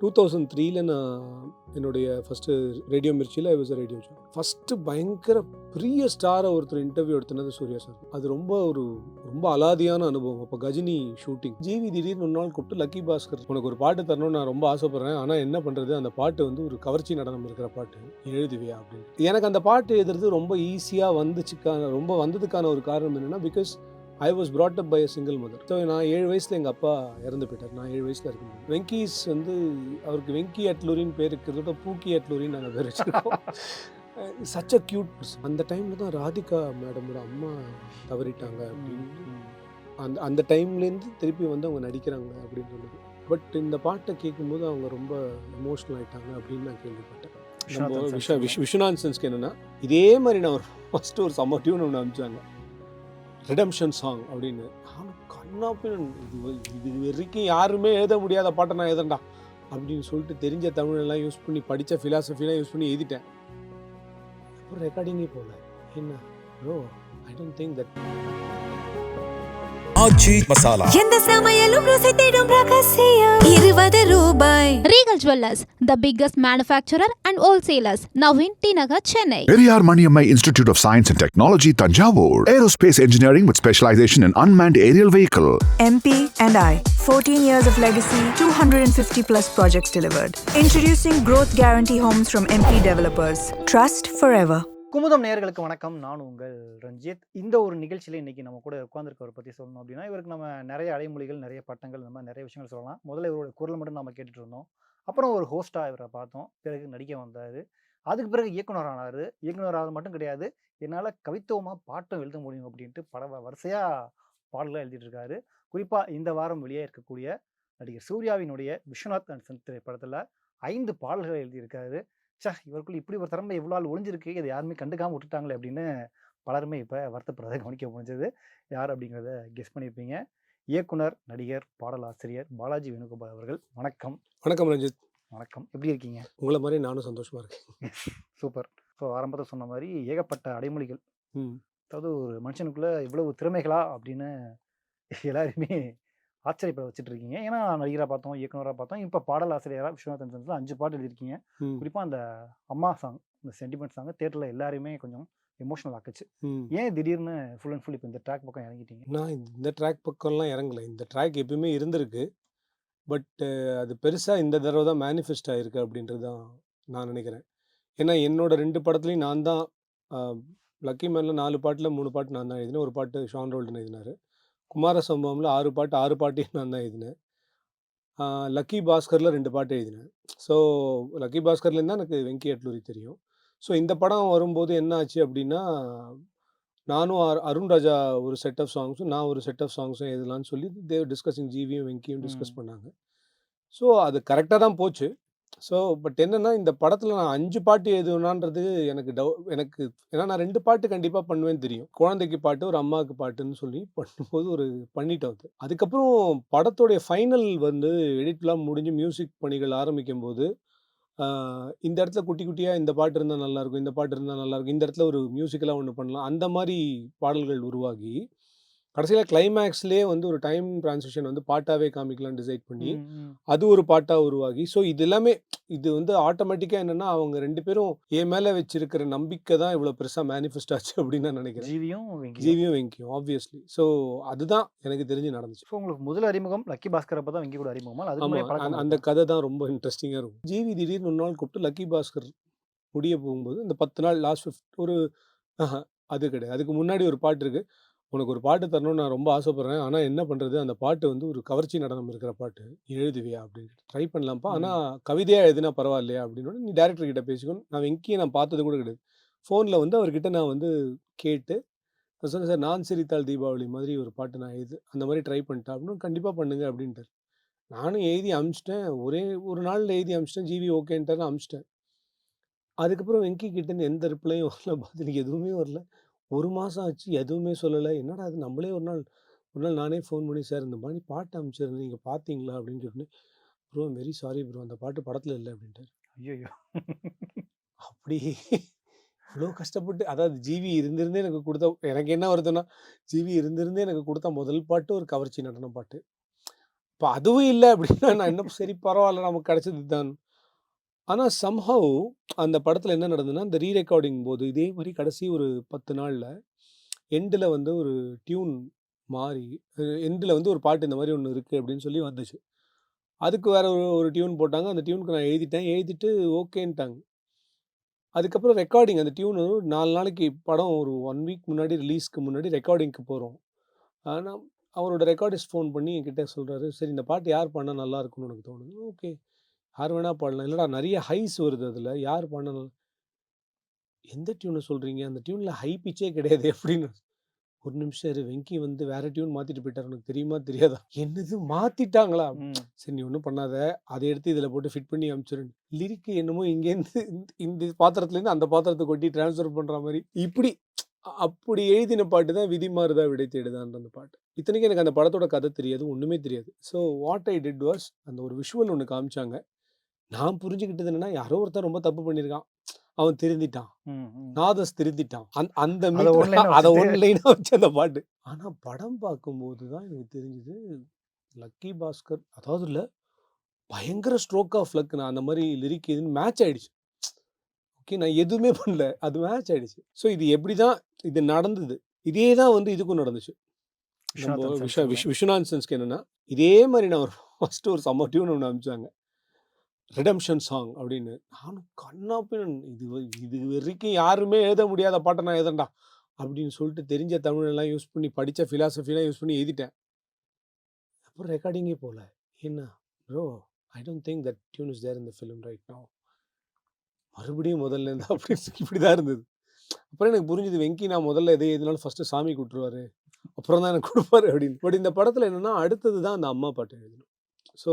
2003ல நான் என்னுடைய first radio மிர்ச்சியில் I was a radio jock. First பயங்கர பெரிய ஸ்டாரை ஒருத்தர் இன்டர்வியூ எடுத்துனது சூர்யா சார். அது ரொம்ப அலாதியான அனுபவம். அப்போ கஜினி ஷூட்டிங். ஜிவி திடீர்னு ஒரு நாள் கூப்பிட்டு, லக்கி பாஸ்கர் உனக்கு ஒரு பாட்டு தரணும்னு நான் ரொம்ப ஆசைப்படுறேன், ஆனால் என்ன பண்ணுறது, அந்த பாட்டு வந்து ஒரு கவர்ச்சி நடனம் இருக்கிற பாட்டு, எழுதுவியா அப்படின்னு. எனக்கு அந்த பாட்டு எழுதுறது ரொம்ப ஈஸியாக வந்ததுக்கான ஒரு காரணம் என்னென்னா, because I was brought up by a single mother. So நான் 7 வயசில் எங்கள் அப்பா இறந்து போயிட்டார். நான் 7 வயசில் இருக்கும்போது வெங்கீஸ் வந்து அவருக்கு வெங்கி அட்லூரின்னு பேர் இருக்கிறதோட பூக்கி அட்லூரின்னு நாங்கள் பேர் வச்சுருக்கோம். Such a cute person. அந்த டைமில் தான் ராதிகா மேடமோட அம்மா தவறிட்டாங்க அப்படின்னு அந்த டைம்லேருந்து திருப்பி வந்து அவங்க நடிக்கிறாங்க அப்படின்னு சொன்னது. பட் இந்த பாட்டை கேட்கும்போது அவங்க ரொம்ப எமோஷ்னல் ஆகிட்டாங்க அப்படின்னு நான் கேள்விப்பட்டேன். விஸ்வநாத் சென்ஸ்க்கு என்னென்னா, இதே மாதிரி நான் ஃபஸ்ட்டு ஒரு சம்ம டியூன் ஒன்று அனுப்பிச்சாங்க, ரிடம்ஷன் சாங் அப்படின்னு. நானும் கண்ணாப்பின் இது வரைக்கும் யாருமே எழுத முடியாத பாட்டை நான் எழுதண்டா அப்படின்னு சொல்லிட்டு தெரிஞ்ச தமிழெல்லாம் யூஸ் பண்ணி, படித்த ஃபிலாசபிலாம் யூஸ் பண்ணி எழுதிட்டேன். அப்புறம் ரெக்கார்டிங்கே போகல. என்ன bro, I don't think that Aachi Masala எந்த சமையலும் ருசி தேடும் ரகசியம் 20 ரூபாய். Regal Jewellers, the biggest manufacturer and wholesalers, now in T Nagar, Chennai. Periyar Maniammai Institute of Science and Technology, Tanjavur. Aerospace engineering with specialization in unmanned aerial vehicle. MP and I, 14 years of legacy, 250 plus projects delivered. Introducing Growth Guarantee Homes from MP Developers. Trust forever. Kumudam நேயர்களுக்கு வணக்கம். நான் உங்கள் ரஞ்சித். இந்த ஒரு நிகழ்ச்சியில் இன்றைக்கி நம்ம கூட உட்காந்துருக்கவரை பற்றி சொல்லணும் அப்படின்னா, இவருக்கு நம்ம நிறைய அடைமொழிகள், நிறைய பட்டங்கள், இந்த மாதிரி நிறைய விஷயங்கள் சொல்லலாம். முதல்ல இவரோட குரல் மட்டும் நம்ம கேட்டுட்டு இருந்தோம். அப்புறம் ஒரு ஹோஸ்ட்டாக இவரை பார்த்தோம். பிறகு நடிக்க வந்தார். அதுக்கு பிறகு இயக்குனர் ஆனார். இயக்குனராக மட்டும் கிடையாது, என்னால் கவித்துவமாக பாட்டும் எழுத முடியும் அப்படின்ட்டு வரிசையாக பாடல்கள் எழுதிட்டு இருக்காரு. குறிப்பாக இந்த வாரம் வெளியே இருக்கக்கூடிய நடிகர் சூர்யாவினுடைய விஸ்வநாத் அண்ட் சன்ஸ் திரைப்படத்தில் 5 பாடல்கள் எழுதியிருக்காரு. இவருக்குள்ள இப்படி ஒரு திறமை எவ்வளோ நாள் ஒழிஞ்சிருக்கு, இதை யாருமே கண்டுக்காமல் விட்டுட்டாங்களே அப்படின்னு பலருமே இப்போ வருத்தப்படுறதை கவனிக்க முடிஞ்சது. யார் அப்படிங்கிறத கெஸ் பண்ணியிருப்பீங்க. இயக்குனர், நடிகர், பாடலாசிரியர் பாலாஜி வேணுகோபால் அவர்கள். வணக்கம். வணக்கம் ரஞ்சித். வணக்கம். எப்படி இருக்கீங்க? உங்களை மாதிரி நானும் சந்தோஷமாக இருக்கேன். சூப்பர். ஸோ ஆரம்பத்தில் சொன்ன மாதிரி ஏகப்பட்ட அடைமொழிகள். அதாவது ஒரு மனுஷனுக்குள்ளே இவ்வளவு திறமைகளா அப்படின்னு எல்லாருமே ஆச்சரியப்பட வச்சுட்டு இருக்கீங்க. ஏன்னா நடிகராக பார்த்தோம், இயக்குனராக பார்த்தோம், இப்போ பாடலாசிரியராக விஸ்வநாத் சென்ஸில் 5 பாட்டு எழுதியிருக்கீங்க. குறிப்பாக அந்த அம்மா சாங், இந்த சென்டிமெண்ட் சாங் தேட்டரில் எல்லாருமே கொஞ்சம் எமோஷனல் ஆக்குச்சு. ஏன் திடீர்னு ஃபுல் அண்ட் ஃபுல் இப்போ இந்த ட்ராக் பக்கம் இறங்கிட்டீங்க? நான் இந்த ட்ராக் பக்கம்லாம் இறங்கலை. இந்த ட்ராக் எப்பயுமே இருந்திருக்கு. பட் அது பெருசாக இந்த தடவை தான் மேனிஃபெஸ்ட் ஆகிருக்கு அப்படின்றது தான் நான் நினைக்கிறேன். ஏன்னா என்னோட 2 படத்துலையும் நான் தான், லக்கி மேனில் 4 பாட்டில் 3 பாட்டு நான் தான் எழுதினேன். ஒரு பாட்டு ஷான் ரோல்டன் எழுதினார். குமார சம்பவமில் 6 பாட்டையும் நான் தான் எழுதினேன். லக்கி பாஸ்கரில் 2 பாட்டு எழுதினேன். ஸோ லக்கி பாஸ்கர்லேருந்து தான் எனக்கு வெங்கி அட்லூரி தெரியும். ஸோ இந்த படம் வரும்போது என்ன ஆச்சு அப்படின்னா, நானும் அருண் ராஜா ஒரு செட் ஆஃப் சாங்ஸும், நான் ஒரு செட் ஆஃப் சாங்ஸும் எழுதலான்னு சொல்லி தேவ் டிஸ்கஸிங், ஜிவியும் வெங்கியும் டிஸ்கஸ் பண்ணாங்க. ஸோ அது கரெக்டாக தான் போச்சு. ஸோ பட் என்னென்னா, இந்த படத்தில் நான் 5 பாட்டு எழுதுவேனான்றது எனக்கு ஏன்னா நான் 2 பாட்டு கண்டிப்பாக பண்ணுவேன்னு தெரியும். குழந்தைக்கு பாட்டு, ஒரு அம்மாவுக்கு பாட்டுன்னு சொல்லி பண்ணும்போது பண்ணிட்டோம். அதுக்கப்புறம் படத்தோடைய ஃபைனல் வந்து எடிட்லாம் முடிஞ்சு மியூசிக் பணிகள் ஆரம்பிக்கும் போது, இந்த இடத்துல குட்டி குட்டியாக இந்த பாட்டு இருந்தால் நல்லாயிருக்கும், இந்த பாட்டு இருந்தால் நல்லாயிருக்கும், இந்த இடத்துல ஒரு மியூசிக்கலாக ஒன்று பண்ணலாம், அந்த மாதிரி பாடல்கள் உருவாகி கடைசியில் கிளைமேக்ஸ்லேயே வந்து ஒரு டைம் டிரான்சிஷன் வந்து பாட்டாகவே காமிக்கலாம்னு டிசைட் பண்ணி அது ஒரு பாட்டாக உருவாகி, ஸோ இது எல்லாமே இது வந்து ஆட்டோமேட்டிக்காக என்னென்னா, அவங்க 2 பேரும் என் மேலே வச்சிருக்கிற நம்பிக்கை தான் இவ்வளோ பெருசாக மேனிஃபெஸ்ட் ஆச்சு அப்படின்னு நான் நினைக்கிறேன். ஜிவியும் வெங்கியும் ஆப்வியஸ்லி. ஸோ அதுதான் எனக்கு தெரிஞ்சு நடந்துச்சு. ஸோ உங்களுக்கு முதல் அறிமுகம் லக்கி பாஸ்கர் அப்போ தான் வெங்கி கூட அறிமுகமா? ஆமாம், அந்த கதை தான் ரொம்ப இன்ட்ரெஸ்டிங்காக இருக்கும். ஜிவி திடீர்னு ஒரு நாள் கூப்பிட்டு லக்கி பாஸ்கர் முடிய போகும்போது, இந்த 10 நாள் லாஸ்ட் ஒரு அது கிடையாது, அதுக்கு முன்னாடி ஒரு பாட்டு இருக்குது, உனக்கு ஒரு பாட்டு தரணும்னு நான் ரொம்ப ஆசைப்பட்றேன், ஆனால் என்ன பண்ணுறது, அந்த பாட்டு வந்து ஒரு கவர்ச்சி நடனம் இருக்கிற பாட்டு, எழுதுவியா அப்படின்னு. ட்ரை பண்ணலாம்ப்பா, ஆனால் கவிதையாக எழுதுனா பரவாயில்லையா அப்படின்னு. நீ டேரக்டர் கிட்ட பேசிக்கணும். நான் வெங்கியை நான் பார்த்தது கூட கிடையாது. ஃபோனில் வந்து அவர்கிட்ட நான் வந்து கேட்டு சொன்னேன், சார் நான் சிரித்தாள் தீபாவளி மாதிரி ஒரு பாட்டு நான் அந்த மாதிரி ட்ரை பண்ணிட்டேன் அப்படின்னு. கண்டிப்பாக பண்ணுங்க அப்படின்ட்டு நானும் எழுதி அமிச்சிட்டேன். ஒரே ஒரு நாளில் எழுதி அமிச்சிட்டேன். ஜிவி ஓகேன்ட்டாரு, அமிச்சிட்டேன். அதுக்கப்புறம் வெங்கி கிட்டேருந்து எந்த ரிப்ளையும் வரல, பதிலுக்கு எதுவுமே வரல. 1 மாதம் ஆச்சு, எதுவுமே சொல்லலை. என்னடா அது, நம்மளே ஒரு நாள் நானே ஃபோன் பண்ணி, சார் இந்த மாதிரி பாட்டு அனுப்பிச்சிருந்தேன், நீங்கள் பார்த்தீங்களா அப்படின்னு சொன்னேன். ப்ரோ வெரி சாரி ப்ரோ, அந்த பாட்டு படத்தில் இல்லை அப்படின்ட்டார். ஐயோ, அப்படி இவ்வளோ கஷ்டப்பட்டு, அதாவது ஜிவி இருந்திருந்தே எனக்கு கொடுத்த, எனக்கு என்ன வருதுன்னா, ஜிவி இருந்திருந்தே எனக்கு கொடுத்த முதல் பாட்டு ஒரு கவர்ச்சி நடன பாட்டு. இப்போ அதுவும் இல்ல அப்படின்னா நான் என்ன சரி பரவால்ல நமக்கு கிடைச்சது தான். ஆனா சம்ஹவ் அந்த படத்துல என்ன நடந்ததுன்னா, அந்த ரெக்கார்டிங் போது இதே மாரி கடைசி ஒரு 10 நாள்ல எண்டுல வந்து ஒரு டியூன் மாறி எண்டுல வந்து ஒரு பாட்டு இந்த மாரி ஒண்ணு இருக்கு அப்படின்னு சொல்லி வந்துச்சு. அதுக்கு வேற ஒரு டியூன் போட்டாங்க. அந்த டியூனுக்கு நான் எழுதிட்டேன். எழுதிட்டு ஓகேன்ட்டாங்க. அதுக்கப்புறம் ரெக்கார்டிங் அந்த டியூனு 4 நாளைக்கு படம் ஒரு 1 வீக் முன்னாடி ரிலீஸ்க்கு முன்னாடி ரெக்கார்டிங்க்கு போறோம். ஆனா, அவரோட ரெக்கார்டிஸ்ட் ஃபோன் பண்ணி என்கிட்ட சொல்றாரு, "சரி இந்த பாட்டு யார் பாடுனா நல்லா இருக்கும்னு உனக்கு தோணுது?" ஓகே. யார் வேணா பாடலாம். இல்லடா நெறைய ஹைஸ் வருது அதுல. யார் பாடுனா எந்த டியூன சொல்றீங்க? அந்த டியூன்ல ஹை பிட்ச்சே கிடையாதே அப்படின்னு. ஒரு நிமிஷம் இரு. வெங்கி வந்து வேற டியூன் மாத்திட்டு போயிட்டாரு. உனக்கு தெரியுமா? தெரியாதா? என்னது மாத்திட்டாங்களா? ம். சரி நீ ஒண்ணும் பண்ணாத. அத எடுத்து இதுல போட்டு ஃபிட் பண்ணி அனுப்பிச்சுரு. லிரிக் என்னமோ இங்கேருந்து இந்த பாத்திரத்துலேருந்து அந்த பாத்திரத்த கொட்டி ட்ரான்ஸ்ஃபர் பண்ற மாரி. இப்படி அப்படி எழுதின பாட்டு தான் "விதி மாறுதா விடை தேடுதான்ற" அந்த பாட்டு. இத்தனைக்கும் எனக்கு அந்த படத்தோட கதை தெரியாது. ஒண்ணுமே தெரியாது. So what I did was அந்த ஒரு விஷுவல் ஒண்ணு காமிச்சாங்க. நான் புரிஞ்சுக்கிட்டது என்னன்னா, யாரோ ஒருத்தன் ரொம்ப தப்பு பண்ணியிருக்கான். அவன் திருந்திட்டான். ம். ம். நாதஸ் திருந்திட்டான். அந்த அத மீட்டர் ஒன்லைனா அத வச்சுட்டு ஒன் லைனா வச்சு அந்த பாட்டு. ஆனா படம் பார்க்கும்போது தான் எனக்கு தெரிஞ்சது, லக்கி பாஸ்கர் அதாவது பயங்கர ஸ்ட்ரோக் ஆஃப் லக். நான் அந்த மாரி லிரிக் எதுன்னு மேட்ச் ஆயிடுச்சு. ஓகே நான் எதுவுமே பண்ணல. அது மேட்ச் ஆயிடுச்சு. ஸோ இது எப்படிதான் இது நடந்தது. இதே தான் வந்து இதுக்கும் நடந்துச்சு. நம்ப விஸ்வநாதன் சென்ஸ்ல. விஸ்வநாதன் சென்ஸ்க்கு என்னன்னா, இதே மாரி நான் ஃபர்ஸ்ட் ஒரு செம்ம டியூன் ஒண்ணு அனுப்பிச்சாங்க. ரிடெம்ப்ஷன் சாங் அப்படின்னு. நானும் கண்ணா பின்னான்னு இது வரைக்கும் யாருமே எழுத முடியாத பாட்ட நான் எழுதுறேன்டா அப்படின்னு சொல்லிட்டு தெரிஞ்ச தமிழெல்லாம் யூஸ் பண்ணி படிச்ச ஃபிலாசபிலாம் யூஸ் பண்ணி எழுதிட்டேன். அப்புறம் ரெக்கார்டிங்கே போல. என்ன bro I don't think that tune is there in the film right now. மறுபடியும் முதல்ல இருந்து அப்படின்னு இப்படி தான் இருந்தது. அப்புறம் எனக்கு புரிஞ்சுது வெங்கி நான் முதல்ல எதை எதுனாலும் ஃபர்ஸ்ட் சாமி கூட்டுருவாரு. அப்புறம் தான் எனக்கு கொடுப்பாரு அப்படின்னு. பட் இந்த படத்துல என்னன்னா அடுத்தது தான் அந்த அம்மா பாட்டு எழுதணும். So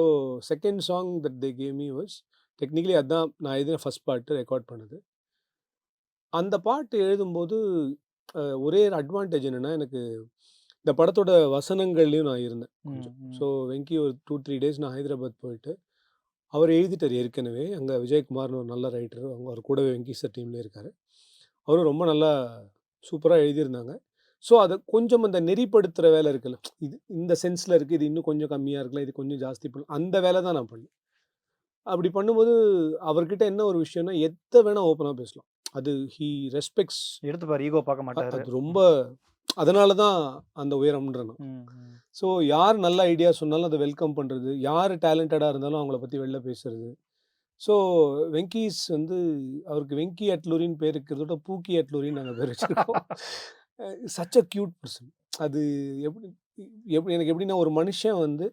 second song that they gave me was technically அதான் நான் எழுதின ஃபர்ஸ்ட் பாட்டு ரெக்கார்ட் பண்ணது. அந்த பாட்டு எழுதும்போது ஒரே அட்வான்டேஜ் என்னன்னா, எனக்கு இந்த படத்தோட வசனங்கள்லயும் நான் இருந்தேன் ம். கொஞ்சம். ம். ஸோ வெங்கி ஒரு 2, 3 டேஸ் நான் ஹைதராபாத் போயிட்டு, அவர் எழுதிட்டாரு ஏற்கனவே. அங்க விஜயகுமார்னு ஒரு நல்ல ரைட்டர். அவர் கூடவே வெங்கி சார் டீம்லயே இருக்காரு. அவரும் ரொம்ப நல்லா சூப்பரா எழுதியிருந்தாங்க. ஸோ அத கொஞ்சம் அந்த நெறிப்படுத்துற வேலை இருக்குல்ல, இது இந்த சென்ஸ்ல இருக்கு. இது இன்னும் கொஞ்சம் கம்மியா இருக்கலாம். இது கொஞ்சம் ஜாஸ்தி பண்ணலாம். அந்த வேலை தான் நான் பண்ணேன். அப்படி பண்ணும்போது அவர்கிட்ட என்ன ஒரு விஷயம்னா, எத வேணா ஓப்பனா பேசலாம். அது ஹி ரெஸ்பெக்ட்ஸ். எடுத்துப்பாரு. ஈகோ பார்க்க மாட்டாரு. அது ரொம்ப அதனால தான் அந்த உயரம்ன்றேன் நான். ம். ம். ஸோ யார் நல்ல ஐடியா சொன்னாலும் அத வெல்கம் பண்றது. யார் டேலண்டடா இருந்தாலும் அவங்கள பத்தி வெளில பேசுறது. ஸோ வெங்கீஸ் வந்து அவருக்கு வெங்கி அட்லூரின்னு பேர் இருக்கிறத விட பூக்கி அட்லூரின்னு நாங்க பேர் வச்சிருக்கோம். Such a cute person. அது எப்படி எப்படி எனக்கு எப்படின்னா ஒரு மனுஷன் வந்து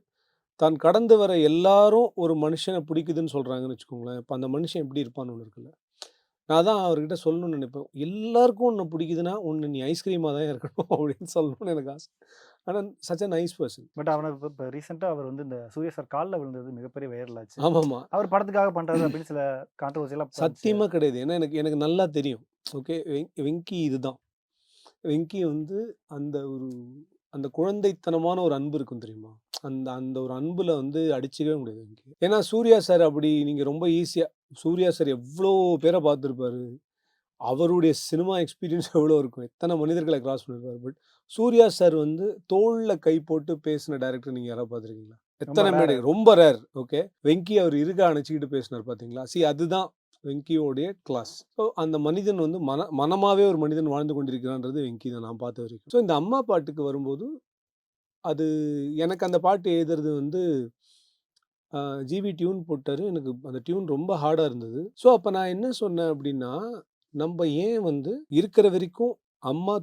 தான் கடந்து வர எல்லாரும் ஒரு மனுஷனை பிடிக்குதுன்னு சொல்றாங்கன்னு வச்சுக்கோங்களேன். இப்போ அந்த மனுஷன் எப்படி இருப்பான்னு ஒண்ணு இருக்குல்ல. நான் தான் அவர்கிட்ட சொல்லணும்னு நினைப்பேன். எல்லாருக்கும் உன்னை பிடிக்குதுன்னா, ஒண்ணு நீ ஐஸ்கிரீமா தான் இருக்கணும் அப்படின்னு சொல்லணும்னு எனக்கு ஆசை. ஆனா such a nice person. But அவன இப்ப ரீசென்ட்டா அவர் வந்து இந்த சூர்யா சார் கால்ல விழுந்தது மிகப்பெரிய வைரல் ஆச்சு. ஆமாமா. அவர் படத்துக்காக பண்றாரு அப்படின்னு சில கான்ட்ரோவர்சியெல்லாம் வந்துச்சு. சத்தியமா கிடையாது. ஏன்னா எனக்கு எனக்கு நல்லா தெரியும். ஓகே வெங்கி இதுதான். வெங்கி வந்து அந்த ஒரு அந்த குழந்தைத்தனமான ஒரு அன்பு இருக்கும் தெரியுமா? அந்த அந்த ஒரு அன்புல வந்து அடிச்சுக்கவே முடியாது வெங்கி. ஏன்னா சூர்யா சார் அப்படி நீங்க ரொம்ப ஈஸியா சூர்யா சார் எவ்ளோ பேர பார்த்துருப்பாரு. அவருடைய சினிமா எக்ஸ்பீரியன்ஸ் எவ்வளோ இருக்கும். எத்தனை மனிதர்கள கிராஸ் பண்ணிருப்பாரு. பட் சூர்யா சார் வந்து தோள்ல கை போட்டு பேசின டைரக்டர் நீங்க யாராவது பார்த்துருக்கீங்களா? எத்தனை மேடை ரொம்ப ரேர். ஓகே. வெங்கி அவர் இருக அணைச்சுக்கிட்டு பேசினார் பார்த்தீங்களா? அதுதான் வெங்கியோடைய கிளாஸ். ஸோ அந்த மனிதன் வந்து மனமாவே ஒரு மனிதன் வாழ்ந்து கொண்டிருக்கிறான்றது வெங்கி தான் நான் பார்த்த வரைக்கும். ஸோ இந்த அம்மா பாட்டுக்கு வரும்போது, அது எனக்கு அந்த பாட்டு எழுதுறது வந்து ஜிவி டியூன் போட்டாரு. எனக்கு அந்த டியூன் ரொம்ப ஹார்டா இருந்தது. ஸோ அப்ப நான் என்ன சொன்னேன் அப்படின்னா, நம்ப ஏன் வந்து இருக்கிற வரைக்கும் அம்மா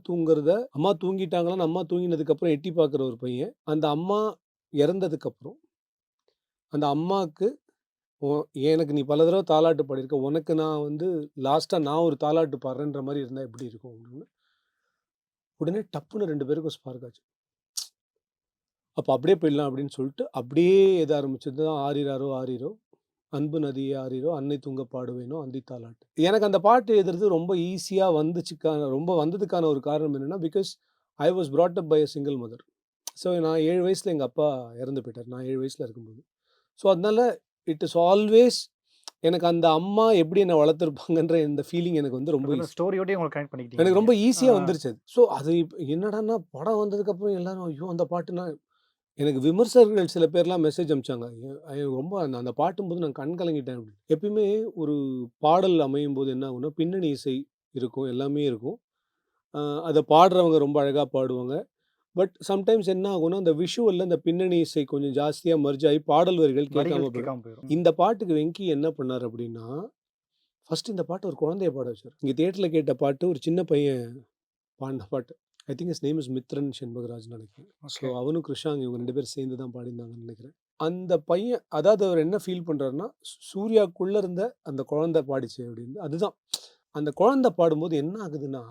தூங்கிட்டாங்களான்னு அம்மா தூங்கினதுக்கப்புறம் எட்டி பார்க்குற ஒரு பையன், அந்த அம்மா இறந்ததுக்கப்புறம், அந்த அம்மாக்கு எனக்கு நீ பல தடவ தாலாட்டு பாடியிருக்க. உனக்கு நான் வந்து லாஸ்ட்டா நான் ஒரு தாலாட்டு பாடுறேன்ற மாரி இருந்தா எப்படி இருக்கும் அப்படின்னு. உடனே டப்புன்னு 2 பேருக்கும் ஸ்பார்க் ஆச்சு. அப்ப அப்படியே போயிடலாம் அப்படின்னு சொல்லிட்டு, அப்படியே எத ஆரம்பிச்சது தான் ஆரிராரோ ஆரிரோ, அன்பு நதியே ஆரிரோ, அன்னை தூங்க பாடுவேனோ அந்தி தாலாட்டு. எனக்கு அந்த பாட்டு எழுதுறது ரொம்ப ஈஸியா ரொம்ப வந்ததுக்கான ஒரு காரணம் என்னன்னா, because I was brought up by a single mother. So நான் 7 வயசுல எங்க அப்பா இறந்து போயிட்டார். நான் 7 வயசுல இருக்கும்போது. ஸோ அதனால இட் இஸ் ஆல்வேஸ் எனக்கு அந்த அம்மா எப்படி என்ன வளர்த்துருப்பாங்கன்ற இந்த ஃபீலிங் எனக்கு வந்து ரொம்ப ஈஸி. ஸ்டோரியோடயே உங்களுக்கு கனெக்ட் பண்ணிக்கிட்டீங்க. எனக்கு ரொம்ப ஈஸியா ஆ. வந்துருச்சு அது. ஸோ அது என்னடான்னா படம் வந்ததுக்கப்புறம் எல்லாரும் ஐயோ! அந்த பாட்டுனா எனக்கு விமர்சகர்கள் சில பேர்லாம் மெசேஜ் அனுப்பிச்சாங்க. ரொம்ப அந்த பாட்டும்போது நான் கண் கலங்கிட்டேன் அப்படின்னு. எப்பயுமே ஒரு பாடல் அமையும்போது என்ன ஆகும்னா, பின்னணி இசை இருக்கும், எல்லாமே இருக்கும். அத பாடுறவங்க ரொம்ப அழகா பாடுவாங்க. பட் சம்டைம்ஸ் என்ன ஆகும்னா, அந்த விஷுவல்ல அந்த பின்னணி இசை கொஞ்சம் ஜாஸ்தியா மெர்ஜ் ஆயி பாடல் வரிகள் கேட்காம வரிகள் போயிடும். கேட்காம போயிடும். இந்த பாட்டுக்கு வெங்கி என்ன பண்ணாரு அப்படின்னா, ஃபர்ஸ்ட் இந்த பாட்ட ஒரு குழந்தைய பாட வச்சாரு. இங்க தியேட்டர்ல கேட்ட பாட்டு ஒரு சின்ன பையன் பாடுன பாட்டு. I think his name is Mithran செண்பகராஜ்னு நினைக்கிறேன். So okay. அவனும் கிருஷாங் இவங்க 2 பேரும் சேர்ந்து தான் பாடியிருந்தாங்கன்னு நினைக்கிறேன். அந்த பையன் அதாவது அவர் என்ன ஃபீல் பண்றாருன்னா, சூர்யாக்குள்ள இருந்த அந்த குழந்தை பாடிச்சு அப்படின்னு. அதுதான். அந்த குழந்தை பாடும்போது என்ன ஆகுதுன்னா,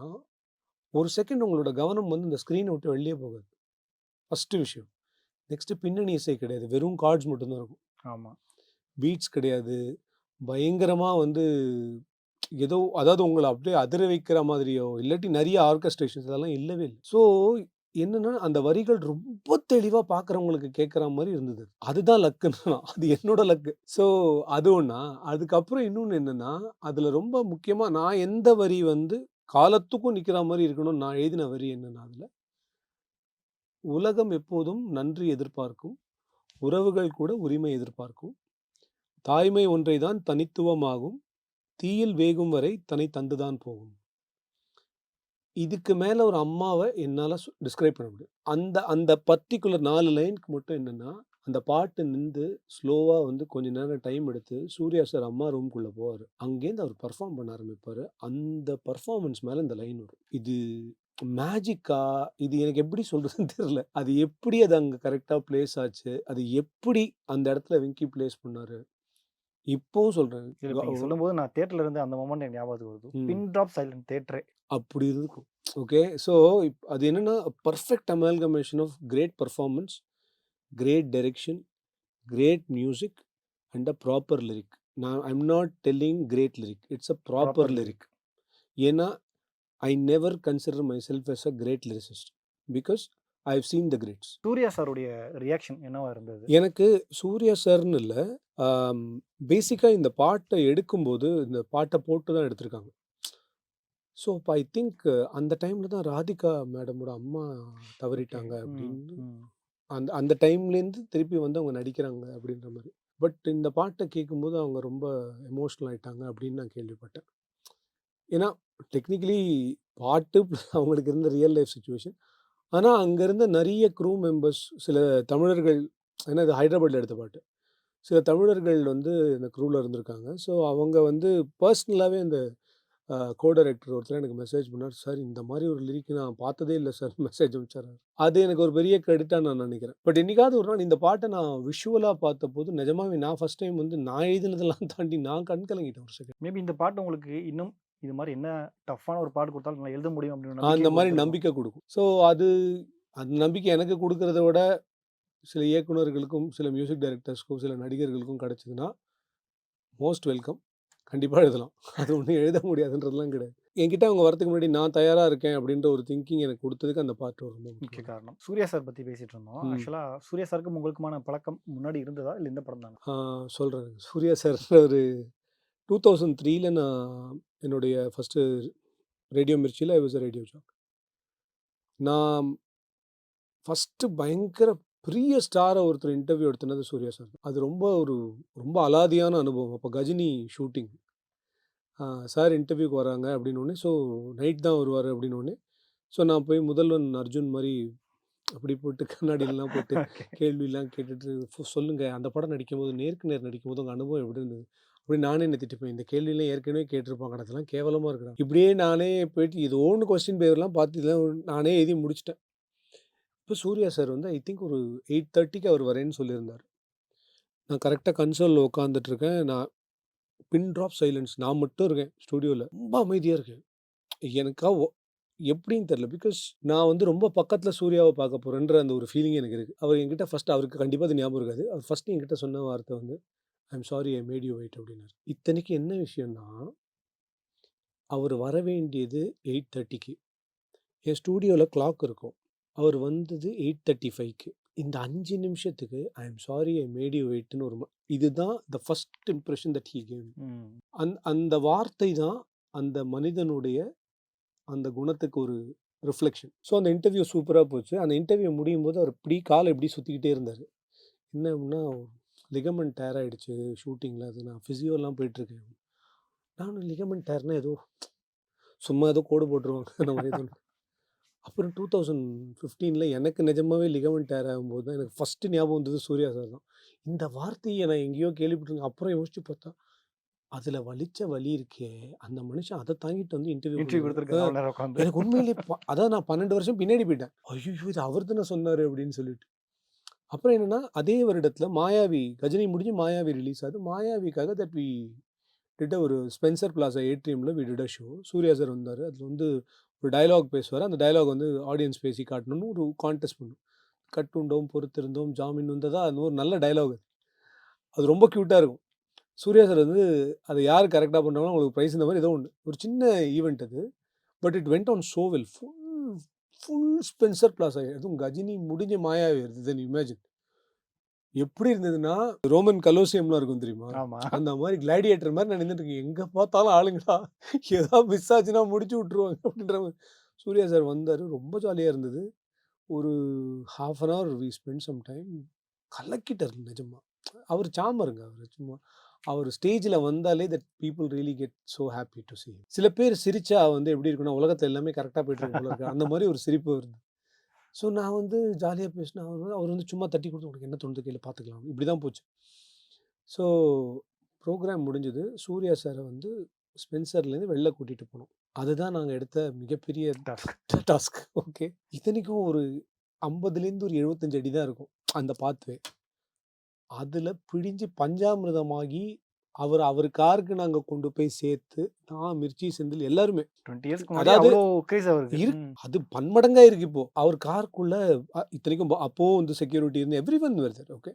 ஒரு செகண்ட் உங்களோட கவனம் வந்து இந்த ஸ்க்ரீன விட்டு வெளியே போகாது. ஃபர்ஸ்ட் விஷயம். நெக்ஸ்ட் பின்னணி இசை கிடையாது. வெறும் கார்ட்ஸ் மட்டும் தான் இருக்கும். ஆமா. பீட்ஸ் கிடையாது. பயங்கரமா வந்து ஏதோ அதாவது உங்கள அப்படியே அதிர வைக்கிற மாதிரியோ, இல்லாட்டி நெறைய ஆர்கெஸ்ட்ரேஷன்ஸ் அதெல்லாம் இல்லவே இல்ல. ஸோ என்னன்னா, அந்த வரிகள் ரொம்ப தெளிவா பார்க்குறவங்களுக்கு கேட்குற மாரி இருந்தது. அதுதான் லக்குன்னா, அது என்னோட லக்கு. ஸோ அது ஒண்ணா. அதுக்கப்புறம் இன்னொன்னு என்னன்னா, அதுல ரொம்ப முக்கியமா நான் எந்த வரி வந்து காலத்துக்கும் நிக்கிற மாரி இருக்கணும்னு நான் எழுதின வரி என்னன்னா அதுல, "உலகம் எப்போதும் நன்றி எதிர்பார்க்கும். உறவுகள் கூட உரிமை எதிர்பார்க்கும். தாய்மை ஒன்றை தான் தனித்துவமாகும். தீயில் வேகும் வரை தன்னை தந்துதான் போகும்." இதுக்கு மேல ஒரு அம்மாவ என்னால டிஸ்கிரைப் பண்ண முடியும். அந்த அந்த பர்ட்டிகுலர் 4 லைனுக்கு மட்டும் என்னன்னா, அந்த பாட்டு நின்று ஸ்லோவா வந்து கொஞ்ச நேரம் டைம் எடுத்து சூர்யா சார் அம்மா ரூம்குள்ள போவாரு. அங்கேருந்து அவர் பெர்ஃபார்ம் பண்ண ஆரம்பிப்பாரு. அந்த பெர்ஃபார்மன்ஸ் மேல இந்த லைன் வரும். இது மேஜிக்கா? இது எனக்கு எப்படி சொல்றதுன்னு தெரியல. அது எப்படி அது அங்க கரெக்ட்டா பிளேஸ் ஆச்சு? அது எப்படி அந்த இடத்துல வெங்கி பிளேஸ் பண்ணாரு? இப்பவும் சொல்றேன். இல்ல இப்ப நீங்க சொல்லும்போது நான் தியேட்டர்ல இருந்து அந்த மொமெண்ட் எனக்கு ஞாபகத்துக்கு வருது. ம். பின் ட்ராப் சைலண்ட் தியேட்டரே. அப்படி இருக்கும். ஓகே. ஸோ அது என்னன்னா, perfect amalgamation of great performance, great direction, great music and a proper lyric. I am not telling great lyric. It's a proper proper lyric. ஏன்னா, I never consider myself as a great lyricist. Because I have seen the greats. Surya சாருடைய reaction என்னவா இருந்தது? எனக்கு சூர்யா சார்ன்னு இல்ல. பேசிக்கா இந்த பாட்ட எடுக்கும்போது, இந்த பாட்ட போட்டு தான் எடுத்திருக்காங்க. ஸோ அப்ப ஐ திங்க் அந்த டைம்ல தான் ராதிகா மேடமோட அம்மா தவறிட்டாங்க அப்படின்னு அந்த அந்த டைம்லேருந்து திருப்பி வந்து அவங்க நடிக்கிறாங்க அப்படின்ற மாரி. பட் இந்த பாட்ட கேட்கும்போது அவங்க ரொம்ப எமோஷனல் ஆயிட்டாங்க அப்படின்னு நான் கேள்விப்பட்டேன். ஏன்னா டெக்னிக்கலி பாட்டு அவங்களுக்கு இருந்த ரியல் லைஃப் சிச்சுவேஷன். ஆனா அங்க இருந்த நெறைய க்ரூ மெம்பர்ஸ் சில தமிழர்கள் ஏன்னா இது ஹைதராபாத்ல எடுத்த பாட்டு. சில தமிழர்கள் வந்து இந்த க்ரூல இருந்திருக்காங்க. ஸோ அவங்க வந்து பர்சனலாவே அந்த கோ டைரக்டர் ஒருத்தர் எனக்கு மெசேஜ் பண்ணார். சார் இந்த மாதிரி ஒரு லிரிக் நான் பார்த்ததே இல்லை சார் மெசேஜ் அனுப்பிச்சாரு. அது எனக்கு ஒரு பெரிய கிரெடிட்டா நான் நினைக்கிறேன். பட் என்னைக்காவது ஒரு நாள் இந்த பாட்டை நான் விஷுவலா பார்த்தபோது நிஜமாவே நான் ஃபர்ஸ்ட் டைம் வந்து நான் எழுதினதெல்லாம் தாண்டி நான் கண் கலங்கிட்டேன் ஒரு செகண்ட். மேபி இந்த பாட்டு உங்களுக்கு இன்னும் இது மாதிரி என்ன டஃப்பான ஒரு பாட்டு கொடுத்தாலும் நான் எழுத முடியும் அப்படின்னு அந்த மாதிரி கொடுத்திருக்கும். நம்பிக்கை கொடுக்கும். ஸோ அது அந்த நம்பிக்கை எனக்கு கொடுக்கறத விட சில இயக்குனர்களுக்கும் சில மியூசிக் டைரக்டர்ஸ்க்கும் சில நடிகர்களுக்கும் கிடைச்சதுன்னா மோஸ்ட் வெல்கம். கண்டிப்பா எழுதலாம். அது ஒண்ணும் எழுத முடியாதுன்றதுலாம் கிடையாது. என்கிட்ட அவங்க வரதுக்கு முன்னாடி நான் தயாரா இருக்கேன் அப்படின்ற ஒரு திங்கிங் எனக்கு கொடுத்ததுக்கு அந்த பாட்டு ரொம்ப முக்கிய முக்கியம். காரணம். சூர்யா சார் பத்தி பேசிட்டு இருந்தோம். ம். ஆக்சுவலா சூர்யா சாருக்கும் உங்களுக்குமான பழக்கம் முன்னாடி இருந்ததா இல்ல இந்த படம் தானா? சொல்றேன். சூர்யா சார் ஒரு 2003ல நான் என்னுடைய ஃபர்ஸ்ட்டு ரேடியோ மிர்ச்சில I was a radio jock. நான் ஃபர்ஸ்ட்டு பயங்கர பெரிய ஸ்டார ஒருத்தர் இன்டர்வியூ எடுத்தனது சூர்யா சார். அது ரொம்ப அலாதியான அனுபவம். அப்போ கஜினி ஷூட்டிங். சார் இன்டர்வியூக்கு வராங்க அப்படின்னோடனே, ஸோ நைட் தான் வருவார் அப்படின்னோடனே, ஸோ நான் போய் முதல்வன் அர்ஜுன் மாதிரி அப்படி போட்டு கண்ணாடிலாம் போட்டு கேள்விலாம் கேட்டுட்டு சொல்லுங்க அந்த படம் நடிக்கும்போது நேருக்கு நேர் நடிக்கும்போது உங்கள் அனுபவம் எப்படி இருந்தது? அப்படி நானே என்ன திட்டிப்பேன். இந்த கேள்வியெல்லாம் ஏற்கனவே கேட்டிருப்பாங்க. அதெல்லாம் கேவலமாக இருக்குடா. இப்படியே நானே போயிட்டு ஏதோ ஒன்று கொஸ்டின் பேப்பர்லாம் பார்த்து இதெல்லாம் நானே எழுதி முடிச்சிட்டேன். இப்போ சூர்யா சார் வந்து ஐ திங்க் ஒரு 8:30க்கு அவர் வரேன்னு சொல்லியிருந்தார். நான் கரெக்டாக கன்சோலில் உட்காந்துட்ருக்கேன். நான் பின் ட்ராப் சைலன்ஸ். நான் மட்டும் இருக்கேன் ஸ்டூடியோவில். ரொம்ப அமைதியாக இருக்கேன். எனக்கா எப்படின்னு தெரில. பிகாஸ் நான் வந்து ரொம்ப பக்கத்தில் சூர்யாவை பார்க்க போகிறேன்ற அந்த ஒரு ஃபீலிங் எனக்கு இருக்குது. அவர் என்கிட்ட ஃபஸ்ட்டு அவருக்கு கண்டிப்பாக அது ஞாபகம் இருக்காது. அவர் ஃபஸ்ட்டு என்கிட்ட சொன்ன வார்த்தை வந்து I am sorry I made you wait அப்படின்னாரு. இத்தனைக்கு என்ன விஷயம்னா அவர் வர வேண்டியது 8:30க்கு. என் ஸ்டூடியோவில் கிளாக் இருக்கும். அவர் வந்தது 8:35க்கு. இந்த 5 நிமிஷத்துக்கு I am sorry I made you வெயிட்னு ஒரு இதுதான் the first impression that he gave. அந்த வார்த்தை தான் அந்த மனிதனுடைய அந்த குணத்துக்கு ஒரு ரிஃப்ளெக்ஷன். ஸோ அந்த இன்டர்வியூ சூப்பரா போச்சு. அந்த இன்டர்வியூ முடியும்போது அவர் இப்படி கால இப்படி சுத்திக்கிட்டே இருந்தாரு. என்ன அப்படின்னா, லிகமெண்ட் டேர் ஆயிடுச்சு ஷூட்டிங்கில. அது நான் ஃபிசியோலாம் போயிட்டுருக்கேன். நானும் லிகமெண்ட் டேர்னா ஏதோ சும்மா ஏதோ கோடு போட்டுருவாங்க அந்த மாதிரி ஏதோ. அப்புறம் 2015ல எனக்கு நிஜமாவே லிகமெண்ட் டேர் ஆகும்போது தான் எனக்கு ஃபர்ஸ்ட்டு ஞாபகம் வந்தது சூர்யா சார் தான். இந்த வார்த்தையை நான் எங்கேயோ கேள்விப்பட்டிருக்கேன். அப்புறம் யோசிச்சு பார்த்தா, அதில வலிச்ச வலி இருக்கே, அந்த மனுஷன் அத தாங்கிட்டு வந்து இன்டர்வியூ இன்டர்வியூ கொடுத்துருக்காங்க அவ்வளோ நேரம் உட்காந்து. எனக்கு உண்மையிலேயே அதான் நான் 12 வருஷம் பின்னாடி போயிட்டேன். ஐய்யய்யோ! இது அவர் தானே சொன்னாரு அப்படின்னு சொல்லிட்டு. அப்புறம் என்னன்னா, அதே வருடத்தில மாயாவி கஜினி முடிஞ்சு மாயாவி ரிலீஸ் ஆகுது. மாயாவிக்காக தட் வி டிட் ஒரு ஸ்பென்சர் பிளாசா ஏட்ரியம்ல we did a show. Suriya sir வந்தாரு. அதில வந்து ஒரு டயலாக் பேசுவாரு. அந்த டயலாக் வந்து ஆடியன்ஸ் பேசி காட்டணும்னு ஒரு கான்டெஸ்ட் பண்ணோம். கட்டுண்டோம், பொறுத்திருந்தோம், ஜாமீன் வந்ததா அது ஒரு நல்ல டயலாக் அது. அது ரொம்ப கியூட்டா இருக்கும். சூர்யா சார் வந்து அத யார் கரெக்ட்டா பண்றாங்களோ அவங்களுக்கு பிரைஸ் இந்த மாரி ஏதோ ஒண்ணு. ஒரு சின்ன ஈவென்ட் அது. But it went on so well. Full Spencer plaza. அதுவும் கஜினி முடிஞ்சு மாயாவி வருது. தென் இமேஜின். எப்படி இருந்ததுன்னா, ரோமன் கலோசியம்லாம் இருக்கும் தெரியுமா? ஆமா. அந்த மாரி கிளாடியேட்டர் மாரி நான் நின்னுட்டு இருக்கேன். எங்க பார்த்தாலும் ஆளுங்கடா. ஏதாவது மிஸ் ஆச்சுன்னா முடிச்சு விட்டுருவாங்க அப்படின்ற மாரி. சூர்யா சார் வந்தாரு. ரொம்ப ஜாலியா இருந்தது. ஒரு 1/2 an hour we spend some time. கலக்கிட்டாரு நிஜமா. அவர் சாமருங்க அவரு சும்மா. அவர் ஸ்டேஜ்ல வந்தாலே that people really get so happy to see him. சில பேர் சிரிச்சா வந்து எப்படி இருக்குன்னா, உலகத்துல எல்லாமே கரெக்ட்டா போயிட்டு இருக்கு போல இருக்கு. அந்த மாரி ஒரு சிரிப்பு வருது. ஸோ நான் வந்து ஜாலியா பேசினேன். அவர் வந்து சும்மா தட்டி கொடுத்து, "உனக்கு என்ன தோணுது கேளு பார்த்துக்கலாம்." இப்படி தான் போச்சு. ஸோ ப்ரோகிராம் முடிஞ்சது. சூர்யா சார வந்து ஸ்பென்சர்லேருந்து வெளில கூட்டிட்டு போனோம். அதுதான் நாங்க எடுத்த மிகப்பெரிய டாஸ்க். ஓகே. இத்தனைக்கும் ஒரு 50லேருந்து ஒரு 75 அடி தான் இருக்கும் அந்த பாத்வே. அதில பிழிஞ்சு பஞ்சாமிர்தமாகி அவர் காருக்கு நாங்க கொண்டு போய் சேர்த்து, நான், மிர்ச்சி, செந்தில் எல்லாருமே. 20 இயர்ஸ்க்கு முன்னாடி அதாவது அவ்வளோ கிரேஸ் அவருக்கு. அது பன்மடங்கா இருக்கு இப்போ. அவர் காருக்குள்ள இத்தனைக்கும் அப்போ வந்து செக்யூரிட்டி இருந்து everyone where there. Okay.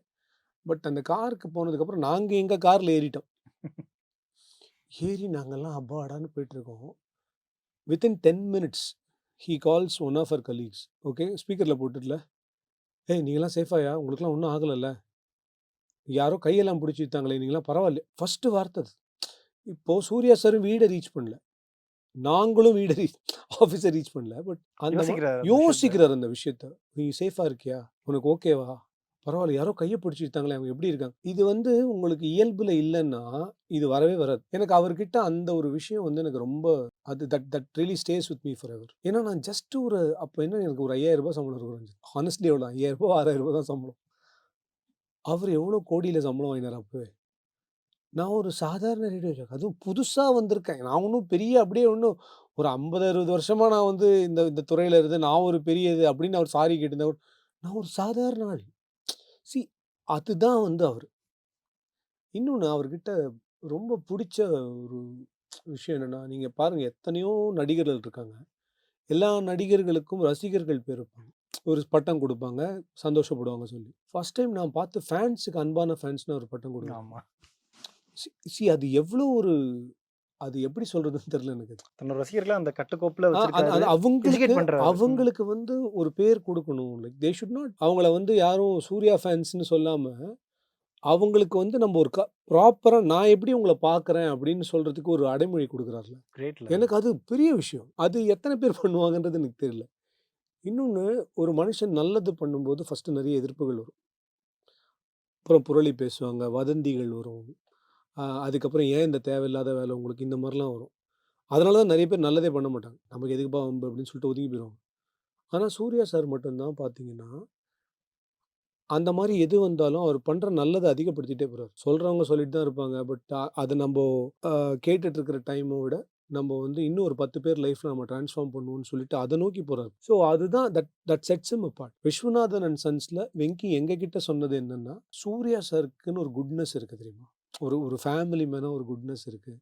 But அந்த காருக்கு போனதுக்கப்புறம் நாங்க எங்க கார்ல ஏறிட்டோம். ஏறி நாங்கெல்லாம் அப்பாடான்னு போயிட்டுருக்கோம். Within 10 minutes he calls one of அவர் கலீக்ஸ். ஓகே. ஸ்பீக்கர்ல போட்டுட்டுல, "ஏய் நீங்கலாம் சேஃபாயா? உங்களுக்குலாம் ஒண்ணும் ஆகலல்ல? யாரோ கையெல்லாம் பிடிச்சி இழுத்தாங்களே, நீங்கலாம் பரவாயில்லையா?" ஃபர்ஸ்ட் வார்த்தை அது. இப்போ சூர்யா சாரும் வீட ரீச் பண்ணல. நாங்களும் வீட ஆஃபீஸ ரீச் பண்ணல. பட் அந்த யோசிக்கிறாரு அந்த விஷயத்த. "நீ சேஃபா இருக்கியா? உனக்கு ஓகேவா? பரவாயில்ல. யாரோ கைய பிடிச்சு இழுத்தாங்களே, அவங்க எப்படி இருக்காங்க?" இது வந்து உங்களுக்கு இயல்புல இல்லன்னா, இது வரவே வராது. எனக்கு அவர்கிட்ட அந்த ஒரு விஷயம் வந்து எனக்கு ரொம்ப அது that really stay with me forever. ஏன்னா நான் ஜஸ்ட் அப்ப என்ன எனக்கு ஒரு ரூ. 5000 சம்பளம் இருக்கும். ஹானஸ்ட்லி எவ்வளோ? ரூ. 5000 ரூ. 6000 தான் சம்பளம். அவர் எவ்வளோ கோடியில சம்பளம் வாங்கினாரு அப்பவே. நான் ஒரு சாதாரண ரேடியோ ஜாக்கி. அதுவும் புதுசா வந்திருக்கேன். நான் ஒண்ணும் பெரிய அப்படியே ஒண்ணும் ஒரு 50, 60 வருஷமா நான் வந்து இந்த துறையில இருந்து நான் ஒரு பெரிய இது அப்படின்னு அவர் சாரி கேட்டிருந்தா கூட, நான் ஒரு சாதாரண ஆள். சி அதுதான் வந்து அவரு. இன்னொன்னு அவர்கிட்ட ரொம்ப புடிச்ச ஒரு விஷயம் என்னன்னா, நீங்க பாருங்க எத்தனையோ நடிகர்கள் இருக்காங்க. எல்லா நடிகர்களுக்கும் ரசிகர்கள் பேர் வைப்பாங்க. ஒரு பட்டம் குடுப்பாங்க. சந்தோஷப்படுவாங்க சொல்லி. ஃபர்ஸ்ட் டைம் நான் பார்த்த ஃபேன்ஸுக்கு அன்பான ஃபேன்ஸ்ன்னு ஒரு பட்டம் குடுக்குறாங்க. ஆமா. அது எவ்வளோ ஒரு அது எப்படி சொல்றதுன்னு தெரியல எனக்கு. தன்னோட ரசிகர்கள அந்த கட்டுக்கோப்புல அது வச்சிருக்காரு. அவங்களுக்கு எஜுகேட் பண்றாரு. அவங்களுக்கு வந்து ஒரு பேர் குடுக்கணும். லைக் தே ஷுட் நாட் அவங்கள வந்து யாரும் சூர்யா ஃபேன்ஸ்ன்னு சொல்லாம, அவங்களுக்கு வந்து நம்ம ஒரு ப்ராப்பரா நான் எப்படி உங்கள பார்க்குறேன் அப்படின்னு சொல்றதுக்கு ஒரு அடைமொழி குடுக்குறார்ல. கிரேட்ல. எனக்கு அது பெரிய விஷயம். அது எத்தன பேர் பண்ணுவாங்கன்றது எனக்கு தெரியல. இன்னொன்னு ஒரு மனுஷன் நல்லது பண்ணும்போது ஃபர்ஸ்ட்டு நெறைய எதிர்ப்புகள் வரும். அப்புறம் புரளி பேசுவாங்க, வதந்திகள் வரும். அதுக்கப்புறம் ஏன் இந்த தேவையில்லாத வேலை உங்களுக்கு இந்த மாரிலாம் வரும். அதனால தான் நெறைய பேர் நல்லதே பண்ண மாட்டாங்க. நமக்கு எதுக்குப்பா வம்பு அப்படின்னு சொல்லிட்டு ஒதுங்கி போயிருவாங்க. ஆனா சூர்யா சார் மட்டும் தான் பார்த்தீங்கன்னா, அந்த மாரி எது வந்தாலும் அவர் பண்ற நல்லத அதிகப்படுத்திட்டே போறாரு. சொல்றவங்க சொல்லிட்டு தான் இருப்பாங்க. பட் அத நம்போ கேட்டுட்டு இருக்கிற டைம விட நம்ம வந்து இன்னும் ஒரு 10 பேர் லைஃப்ல நம்ம ட்ரான்ஸ்ஃபார்ம் பண்ணுவோம்னு சொல்லிட்டு அத நோக்கி போறாரு. ஸோ அதுதான் that sets him apart. Viswanathan and சன்ஸ்ல வெங்கி எங்ககிட்ட சொன்னது என்னன்னா, சூர்யா சாருக்குன்னு ஒரு குட்னஸ் இருக்கு தெரியுமா? ஒரு ஃபேமிலி மேனா ஒரு குட்னஸ் இருக்கு.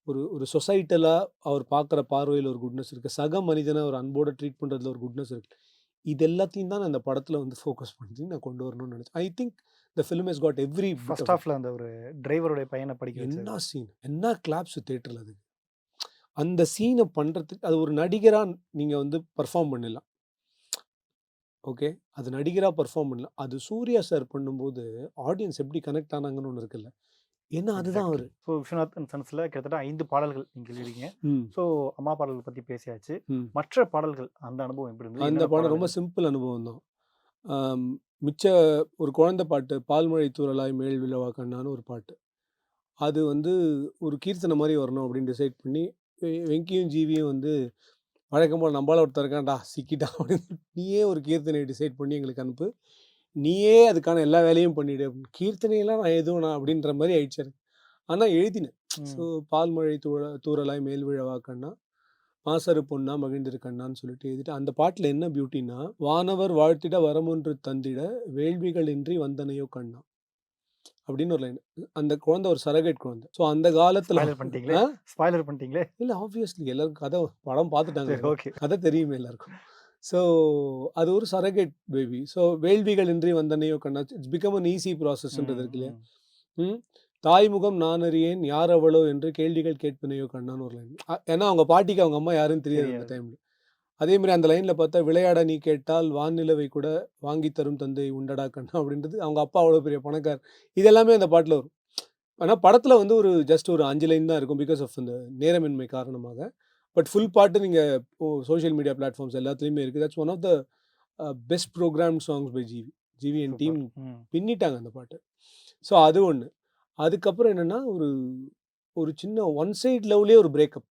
ஒரு சொசைட்டலா அவர் பார்க்குற பார்வையில ஒரு குட்னஸ் இருக்கு. சக மனிதன ஒரு அன்போட ட்ரீட் பண்றதுல ஒரு குட்னஸ் இருக்கு. இது எல்லாத்தையும் தான் நான் இந்த படத்துல வந்து ஃபோக்கஸ் பண்ணி நான் கொண்டு வரணும்னு நினைச்சேன். I think the film has got every first ஹாஃப்ல அந்த ஒரு டிரைவருடைய பையன படிக்க வச்சது. என்ன சீன், என்ன கிளாப்ஸ் தியேட்டர்ல அது. அந்த சீன பண்றதுக்கு அது ஒரு நடிகரா நீங்க வந்து பெர்ஃபார்ம் பண்ணிடலாம். ஓகே. அது நடிகரா பெர்ஃபார்ம் பண்ணலாம். அது சூர்யா சார் பண்ணும்போது ஆடியன்ஸ் எப்படி கனெக்ட் ஆனாங்கன்னு ஒண்ணு இருக்குல்ல. ஏன்னா அதுதான் அவரு. ஸோ விஸ்வநாத் அண்ட் சன்ஸ்ல கிட்டத்தட்ட 5 பாடல்கள் நீங்க எழுதிருக்கீங்க. ம். ஸோ அம்மா பாடல்கள் பத்தி பேசியாச்சு. ம். மற்ற பாடல்கள் அந்த அனுபவம் எப்படி இருந்தது? அந்த என்னென்ன பாடம் ரொம்ப பாடல்கள்? சிம்பிள் அனுபவம் தான். ஆம், மிச்ச ஒரு குழந்தை பாட்டு, பால்மழை தூறலாய் மேல் விழவா கண்ணான்னு ஒரு பாட்டு. அது வந்து ஒரு கீர்த்தனை மாரி வரணும் அப்படின்னு டிசைட் பண்ணி, வெங்கியும், ஜீவியும் வந்து வழக்கம் போல நம்பால ஒருத்தன் இருக்கான்டா சிக்கிட்டான் அப்படின்னு நீயே ஒரு கீர்த்தனைய டிசைட் பண்ணி எங்களுக்கு அனுப்பு. நீயே அதுக்கான எல்லா வேலையும் பண்ணிடு அப்படின்னு. கீர்த்தனையெல்லாம் நான் எதுவும் அப்படின்ற மாரி ஆயிடுச்சு எனக்கு. ஆனா எழுதினேன். ஸோ ம். பால்மழை தூறலாய் மேல் விழவா கண்ணா, மாசறு பொன்னா மகிழ்ந்திரு கண்ணான்னு சொல்லிட்டு எழுதிட்டு, அந்த பாட்டுல என்ன பியூட்டின்னா, வானவர் வாழ்த்திட வரமொன்று தந்திட வேள்விகளின்றி வந்தனையோ கண்ணா அப்படின்னு ஒரு லைன். அந்த குழந்தை ஒரு சரகேட் குழந்தை. ஸோ அந்த காலத்துல ஸ்பாய்லர் பண்ணிட்டீங்களே. ஆ? ஸ்பாய்லர் பண்ணிட்டீங்களே. இல்ல ஆப்வியஸ்லி எல்லாருக்கும் கதை படம் பார்த்துட்டாங்க. சரி, ஓகே. கதை தெரியுமே எல்லாருக்கும். ஸோ அது ஒரு சரகேட் பேபி. ஸோ வேள்விகளின்றி வந்தனையோ கண்ணா, இட்ஸ் பிகம் அன் ஈஸி ப்ராசஸ்ன்றது இருக்கு இல்லையா? ம். தாய்முகம் நான் அறியேன் யார் அவளோ என்று கேள்விகள் கேட்பினையோ கண்ணான்னு ஒரு லைன். ஏன்னா அவங்க பாட்டிக்கு அவங்க அம்மா யாருன்னு தெரியாது அந்த தெரியாது. டைம்ல. அதே மாதிரி அந்த லைன்ல பார்த்தா விளையாட நீ கேட்டால் வான்நிலவை கூட வாங்கி தரும் தந்தை உண்டடா கண்ணா அப்படின்றது அவங்க அப்பா அவ்வளோ பெரிய பணக்கார். இது எல்லாமே அந்த பாட்டில் வரும். ஆனால் படத்தில் வந்து ஒரு ஜஸ்ட் ஒரு 5 லைன் தான் இருக்கும் பிகாஸ் ஆஃப் அந்த நேரமின்மை காரணமாக. பட் ஃபுல் பாட்டு நீங்கள் சோஷியல் மீடியா பிளாட்ஃபார்ம்ஸ் எல்லாத்துலேயுமே இருக்குது. That's one of the best programme songs by GV. GV and team hmm. பின்னிட்டாங்க அந்த பாட்டு. ஸோ அது ஒன்று. அதுக்கப்புறம் என்னென்னா ஒரு ஒரு சின்ன ஒன் சைட் லவ்லேயே ஒரு பிரேக்கப்.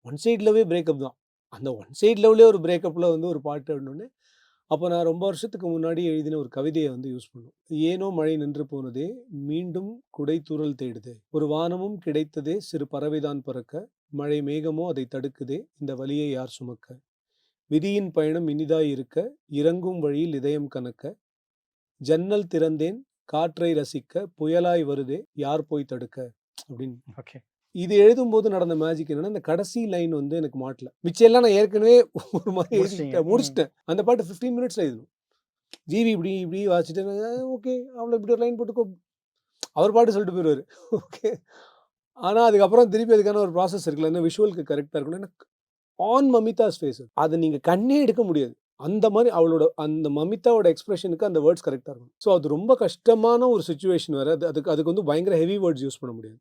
ஒன் சைட் லவ்வே பிரேக்கப் தான். அந்த ஒன் சைட் லவ்லேயே ஒரு பிரேக்கப்பில் வந்து ஒரு பாட்டு அப்படின்னோடனே, அப்போ நான் ரொம்ப வருஷத்துக்கு முன்னாடி எழுதின ஒரு கவிதையை வந்து யூஸ் பண்ணோம். ஏனோ மழை நின்று போனதே மீண்டும் குடை தூறல் தேடுதே, ஒரு வானமும் கிடைத்ததே சிறு பறவைதான் பறக்க, மழை மேகமோ அதை தடுக்குதே இந்த வலியை யார் சுமக்க, விதியின் பயணம் இனிதாய் இருக்க இறங்கும் வழியில் இதயம் கனக்க, ஜன்னல் திறந்தேன் காற்றை ரசிக்க புயலாய் வருதே யார் போய் தடுக்க அப்படின்னு. ஓகே. இது எழுதும்போது நடந்த மேஜிக் என்னன்னா, இந்த கடைசி லைன் வந்து எனக்கு மாட்டல. மிச்சம் எல்லாம் நான் ஏற்கனவே ஒரு மாதிரி முடிச்சிட்டீங்க. முடிச்சிட்டேன். அந்த பாட்டு 15 மினிட்ஸ்ல எழுதணும். ஜிவி இப்படி இப்படி வாசிச்சுட்டு ஓகே அவ்வளோ இப்படி ஒரு லைன் போட்டுக்கோ, அவர் பாட்டு சொல்லிட்டு போயிடுவாரு. ஓகே. ஆனால் அதுக்கப்புறம் திருப்பி அதுக்கான ஒரு ப்ராசஸ் இருக்குல்ல, என்ன விஷுவலுக்கு கரெக்டாக இருக்கணும். எனக்கு ஆன் மமிதாஸ் ஃபேஸ் அதை நீங்கள் கண்ணே எடுக்க முடியாது. அந்த மாதிரி அவளோட அந்த மமிதாவோட எக்ஸ்பிரஷனுக்கு அந்த வேர்ட்ஸ் கரெக்டாக இருக்கும். ஸோ அது ரொம்ப கஷ்டமான ஒரு சுச்சுவேஷன் வேறு. அதுக்கு வந்து பயங்கர ஹெவி வேர்ட்ஸ் யூஸ் பண்ண முடியாது.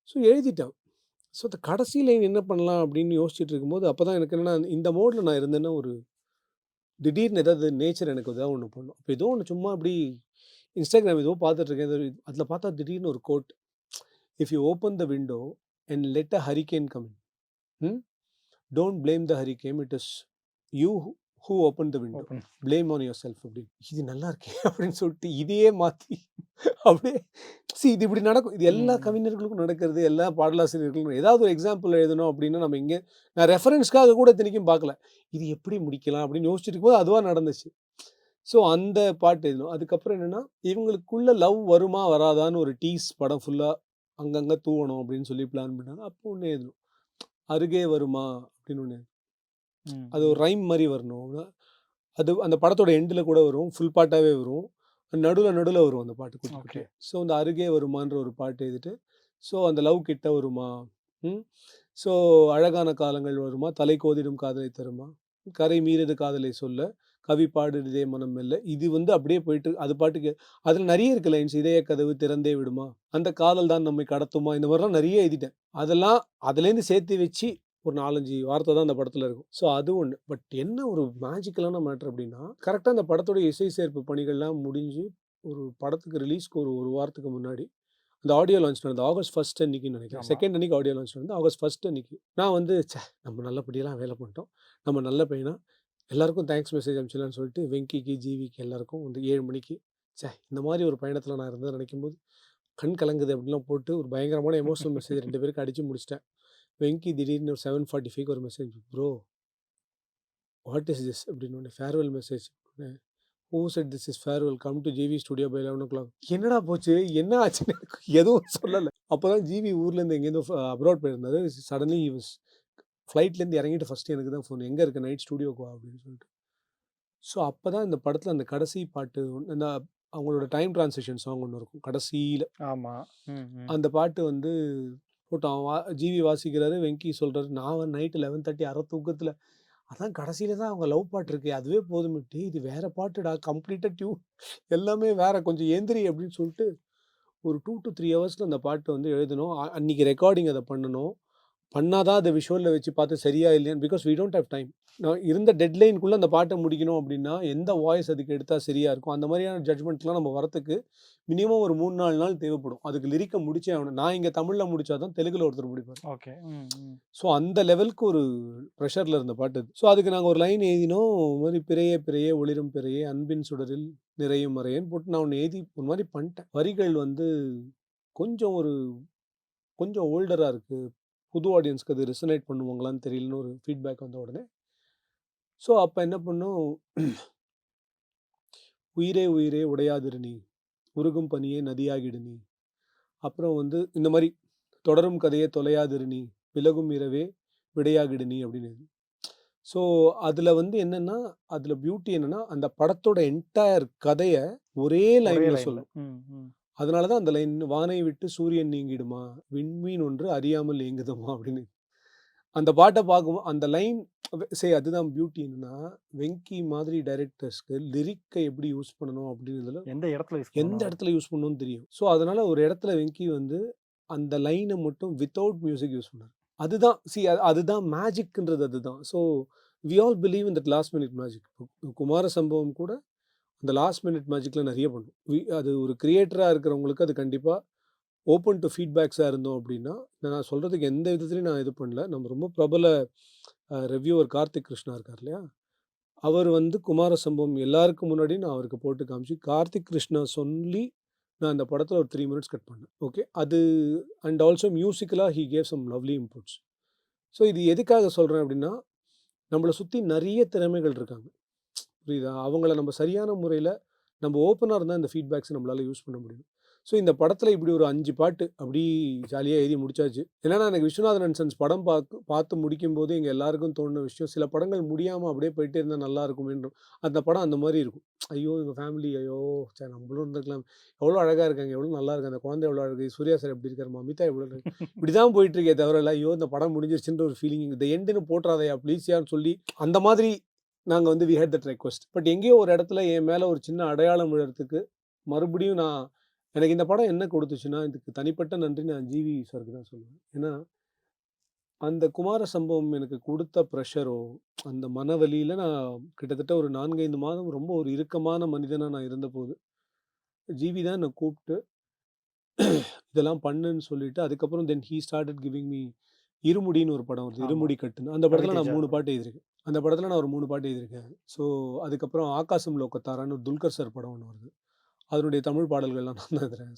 ஸோ எழுதிட்டேன். ஸோ அந்த கடைசி லைன் என்ன பண்ணலாம் அப்படின்னு யோசிச்சுட்டு இருக்கும்போது, அப்போ தான் எனக்கு என்னென்னா இந்த மோடில் நான் இருந்தேன்னா ஒரு திடீர்னு ஏதாவது நேச்சர் எனக்கு ஏதாவது ஒன்று பண்ணும். அப்போ ஏதோ ஒன்று சும்மா அப்படி இன்ஸ்டாகிராம் ஏதோ பார்த்துட்ருக்கேன். அதில் பார்த்தா திடீர்னு ஒரு quote, if you open the window and let a hurricane come in, don't blame the hurricane, it is you who open the window, blame on yourself அப்படின்னு. இது நல்லா இருக்கே அப்படின்னு சொல்லிட்டு இதையே மாற்றி அப்படியே இது இப்படி நடக்கும். இது எல்லா கவிஞர்களுக்கும் நடக்கிறது, எல்லா பாடலாசிரியர்களுக்கும். ஏதாவது ஒரு எக்ஸாம்பிள் எழுதணும் அப்படின்னா நம்ம இங்கே நான் ரெஃபரன்ஸ்க்காக கூட இத்தனைக்கும் பார்க்கல, இது எப்படி முடிக்கலாம் அப்படின்னு யோசிச்சுட்டு இருக்கும்போது அதுவாக நடந்துச்சு. ஸோ அந்த பாட்டு எழுதணும். அதுக்கப்புறம் என்னென்னா, இவங்களுக்குள்ள லவ் வருமா வராதான்னு ஒரு டீஸ் படம் ஃபுல்லாக அங்கங்கே தூவணும் அப்படின்னு சொல்லி பிளான் பண்ணாங்க. அப்போ ஒன்று எழுதணும், அருகே வருமா அப்படின்னு ஒன்று. அது ஒரு ரைம் மாதிரி வரணும். அது அந்த படத்தோட எண்டில் கூட வரும், ஃபுல் பாட்டாகவே வரும், நடுவில் வரும் அந்த பாட்டு குட்டி குட்டி. ஸோ அந்த அருகே வருமான்ற ஒரு பாட்டு எழுதிட்டு, ஸோ அந்த லவ் கிட்ட வருமா, ஸோ அழகான காலங்கள் வருமா, தலை கோதிடும் காதலை தருமா, கரை மீறது காதலை சொல்ல, கவி பாடுதே மனம் மெல்ல. இது வந்து அப்படியே போயிட்டு அது பாட்டுக்கு அதில் நிறைய இருக்கு லைன்ஸ். இதய கதவு திறந்தே விடுமா, அந்த காதல் தான் நம்மை கடத்துமா, இந்த மாதிரிலாம் நிறைய எழுதிட்டேன். அதெல்லாம் அதுலேருந்து சேர்த்து வச்சு ஒரு 4-5 வார்த்தை தான் அந்த படத்தில் இருக்கும். ஸோ அது ஒன்று. பட் என்ன ஒரு மேஜிக்கலான மேட்ரு அப்படின்னா, கரெக்டாக அந்த படத்தோட இசை சேர்ப்பு பணிகள்லாம் முடிஞ்சு ஒரு படத்துக்கு ரிலீஸ்க்கு ஒரு வாரத்துக்கு முன்னாடி அந்த ஆடியோ லான்ச் நடந்தது. ஆகஸ்ட் 1 அன்னைக்குன்னு நினைக்கிறேன். 2 அன்னைக்கு ஆடியோ லான்ச் நடந்து ஆகஸ்ட் 1 அன்னைக்கு நான் வந்து நம்ம நல்லபடியெல்லாம் வேலை பண்ணிட்டோம், நம்ம நல்ல பையனா எல்லாருக்கும் தேங்க்ஸ் மெசேஜ் அனுப்பிச்சிடலான்னு சொல்லிட்டு வெங்கிக்கு ஜிவிக்கு எல்லாருக்கும் வந்து 7 மணிக்கு இந்த மாதிரி ஒரு பயணத்தில் நான் இருந்ததை நினைக்கும் போது கண் கலங்குது அப்படின்லாம் போட்டு ஒரு பயங்கரமான எமோஷனல் மெசேஜ் 2 பேருக்கு அடித்து முடிச்சிட்டேன். வெங்கி திடீர்னு ஒரு 7:45 ஒரு message, bro what is this அப்படின்னு, farewell message. Who said this is farewell, come to GV studio by 11 o'clock. என்னடா போச்சு என்ன ஆச்சுன்னு எதுவும் சொல்லலை. அப்போ தான் ஜிவி ஊர்லேருந்து எங்கேருந்து அப்ராட் போயிருந்தாரு. சடன்லி ஃப்ளைட்லேருந்து இறங்கிட்டு ஃபஸ்ட்டு எனக்கு தான் ஃபோன், எங்கே இருக்க நைட் ஸ்டுடியோக்கு வா அப்படின்னு சொல்லிட்டு. ஸோ அப்போ தான் இந்த படத்தில் அந்த கடைசி பாட்டு, அந்த அவங்களோட டைம் ட்ரான்சிஷன் சாங் ஒன்று இருக்கும் கடைசியில். ஆமாம். அந்த பாட்டு வந்து போட்டு அவன் ஜிவி வாசிக்கிறாரு, வெங்கி சொல்கிறாரு, நான் நைட்டு 11:30 அரை தூக்கத்தில், அதான் கடைசியில் தான் அவங்க லவ் பாட்டு இருக்கு, அதுவே போதுமிட்டு இது வேறு பாட்டுடா, கம்ப்ளீட்டாக டியூன் எல்லாமே வேறு, கொஞ்சம் எந்திரி அப்படின்னு சொல்லிட்டு ஒரு 2 to 3 ஹவர்ஸில் அந்த பாட்டு வந்து எழுதணும். அன்றைக்கி ரெக்கார்டிங் அதை பண்ணணும். பண்ணாதான் அதை விஷுவலில் வச்சு பார்த்து சரியா இல்லையான்னு, because we don't have time. நான் இருந்த டெட்லைனுக்குள்ளே அந்த பாட்டை முடிக்கணும் அப்படின்னா எந்த வாய்ஸ் அதுக்கு எடுத்தால் சரியாக இருக்கும், அந்த மாதிரியான ஜட்ஜ்மெண்ட்லாம் நம்ம வரத்துக்கு மினிமம் ஒரு 3-4 நாள் தேவைப்படும். அதுக்கு லிரிக்கை முடிச்சே ஆகணும். நான் இங்கே தமிழில் முடித்தா தான் தெலுங்கில் ஒருத்தர் முடிப்பார். ஓகே. ஸோ அந்த லெவலுக்கு ஒரு ப்ரெஷரில் இருந்த பாட்டு அது. ஸோ அதுக்கு நாங்கள் ஒரு லைன் எழுதினோம். ஒரு மாதிரி பிறையே பிறையே ஒளிரும் பிறையே அன்பின் சுடரில் நிறையும் மறையன்னு போட்டு நான் ஒன்று எழுதி ஒரு மாதிரி பண்ணிட்டேன். வரிகள் வந்து கொஞ்சம் ஓல்டராக இருக்குது, புது ஆடியன்ஸ்க்கு அது ரெசனேட் பண்ணுவாங்களான்னு தெரியலன்னு ஒரு ஃபீட்பேக் வந்த உடனே ஸோ அப்போ என்ன பண்ணோம், உயிரே உயிரே உடையாதிரு நீ, உருகும் பனியே நதியாகிடு நீ, அப்புறம் வந்து இந்த மாதிரி தொடரும் கதையே தொலையாதிரு நீ, விலகும் இரவே விடையாகிடு நீ அப்படின்னு. ஸோ அதில் வந்து என்னென்னா, அதில் பியூட்டி என்னென்னா, அந்த படத்தோட என்டையர் கதையை ஒரே லைனில் சொல்லும். அதனால தான் அந்த லைன், வானை விட்டு சூரியன் நீங்கிடுமா, விண்மீன் ஒன்று அறியாமல் ஏங்குதுமா அப்படின்னு. அந்த பாட்டை பார்க்கும்போது அந்த லைன் அதுதான் பியூட்டி. என்னன்னா, வெங்கி மாதிரி டைரக்டர்ஸ்க்கு லிரிக்கை எப்படி யூஸ் பண்ணணும் அப்படின்றதுல எந்த இடத்துல யூஸ் பண்ணணும்னு தெரியும். ஸோ அதனால ஒரு இடத்துல வெங்கி வந்து அந்த லைனை மட்டும் வித்தவுட் மியூசிக் யூஸ் பண்ணார். அதுதான் அதுதான் மேஜிக்ன்றது. அதுதான். So we all believe in that last minute magic. Kumara Sambhavam கூட அந்த லாஸ்ட் மினிட் மேஜிக்கில் நிறைய பண்ணும். அது ஒரு கிரியேட்டராக இருக்கிறவங்களுக்கு அது கண்டிப்பாக ஓப்பன் டு ஃபீட்பேக்ஸாக இருந்தோம் அப்படின்னா, நான் சொல்கிறதுக்கு எந்த விதத்துலையும் நான் இது பண்ணல. நம்ம ரொம்ப பிரபல ரிவ்யூவர் கார்த்திக் கிருஷ்ணா இருக்கார் இல்லையா, அவர் வந்து குமார சம்பவம் எல்லாருக்கும் முன்னாடி நான் அவருக்கு போட்டு காமிச்சு, கார்த்திக் கிருஷ்ணா சொல்லி நான் அந்த படத்தில் ஒரு 3 minutes கட் பண்ணேன். ஓகே, அது அண்ட் ஆல்சோ மியூசிக்கலாக he gave some lovely inputs. So இது எதுக்காக சொல்கிறேன் அப்படின்னா, நம்மளை சுற்றி நிறைய திறமைகள் இருக்காங்க, புரியுதா? அவங்கள நம்ம சரியான முறையில் நம்ம ஓப்பனாக இருந்தால் இந்த ஃபீட்பேக்ஸை நம்மளால் யூஸ் பண்ண முடியும். ஸோ இந்த படத்தில் இப்படி ஒரு 5 பாட்டு அப்படி ஜாலியாக எழுதி முடிச்சாச்சு. ஏன்னா எனக்கு விஸ்வநாதன் அண்ட் சன்ஸ் படம் பார்த்து முடிக்கும்போது எங்கள் எல்லாருக்கும் தோணுன விஷயம், சில படங்கள் முடியாமல் அப்படியே போயிட்டே இருந்தால் நல்லா இருக்குமேன்றோம். அந்த படம் அந்த மாதிரி இருக்கும். ஐயோ எங்கள் ஃபேமிலி, ஐயோ சரி நம்மளும் இருந்திருக்கலாம், எவ்வளோ அழகாக இருக்காங்க, எவ்வளோ நல்லா இருக்கு, அந்த குழந்தை எவ்வளோ அழகு, சூர்யா சார் எப்படி இருக்கார், மமிதா எவ்வளோ இருக்கு, இப்படி தான் போயிட்டுருக்கே தவிர இல்லை ஐயோ இந்த படம் முடிஞ்சிருச்சுன்ற ஒரு ஃபீலிங், இந்த எண்டுன்னு போட்டுறாதையா ப்ளீஸ்யான்னு சொல்லி அந்த மாதிரி நாங்கள் வந்து we had that request. But எங்கேயோ ஒரு இடத்துல என் மேலே ஒரு சின்ன அடையாளம் விழுறதுக்கு மறுபடியும் எனக்கு இந்த படம் என்ன கொடுத்துச்சுன்னா, இதுக்கு தனிப்பட்ட நன்றி நான் ஜிவி சாருக்கு தான் சொல்லுவேன். ஏன்னா அந்த குமார சம்பவம் எனக்கு கொடுத்த ப்ரெஷரோ, அந்த மனவலியில் நான் கிட்டத்தட்ட ஒரு 4-5 மாதம் ரொம்ப ஒரு இறுக்கமான மனிதனாக நான் இருந்தபோது, ஜிவி தான் என்னை கூப்பிட்டு இதெல்லாம் பண்ணுன்னு சொல்லிட்டு, அதுக்கப்புறம் then he started giving me இருமுடின்னு ஒரு படம் வருது, இருமுடி கட்டுன்னு. அந்த படத்தில் நான் 3 பாட்டு எழுதியிருக்கேன். ஒரு 3 பாட்டு எழுதியிருக்கேன். ஸோ அதுக்கப்புறம் ஆகாசம் லோகத்தாரான்னு ஒரு துல்கர் சார் படம் ஒன்று வருது, அதனுடைய தமிழ் பாடல்கள்லாம் நான் தான் எழுதுறேன்.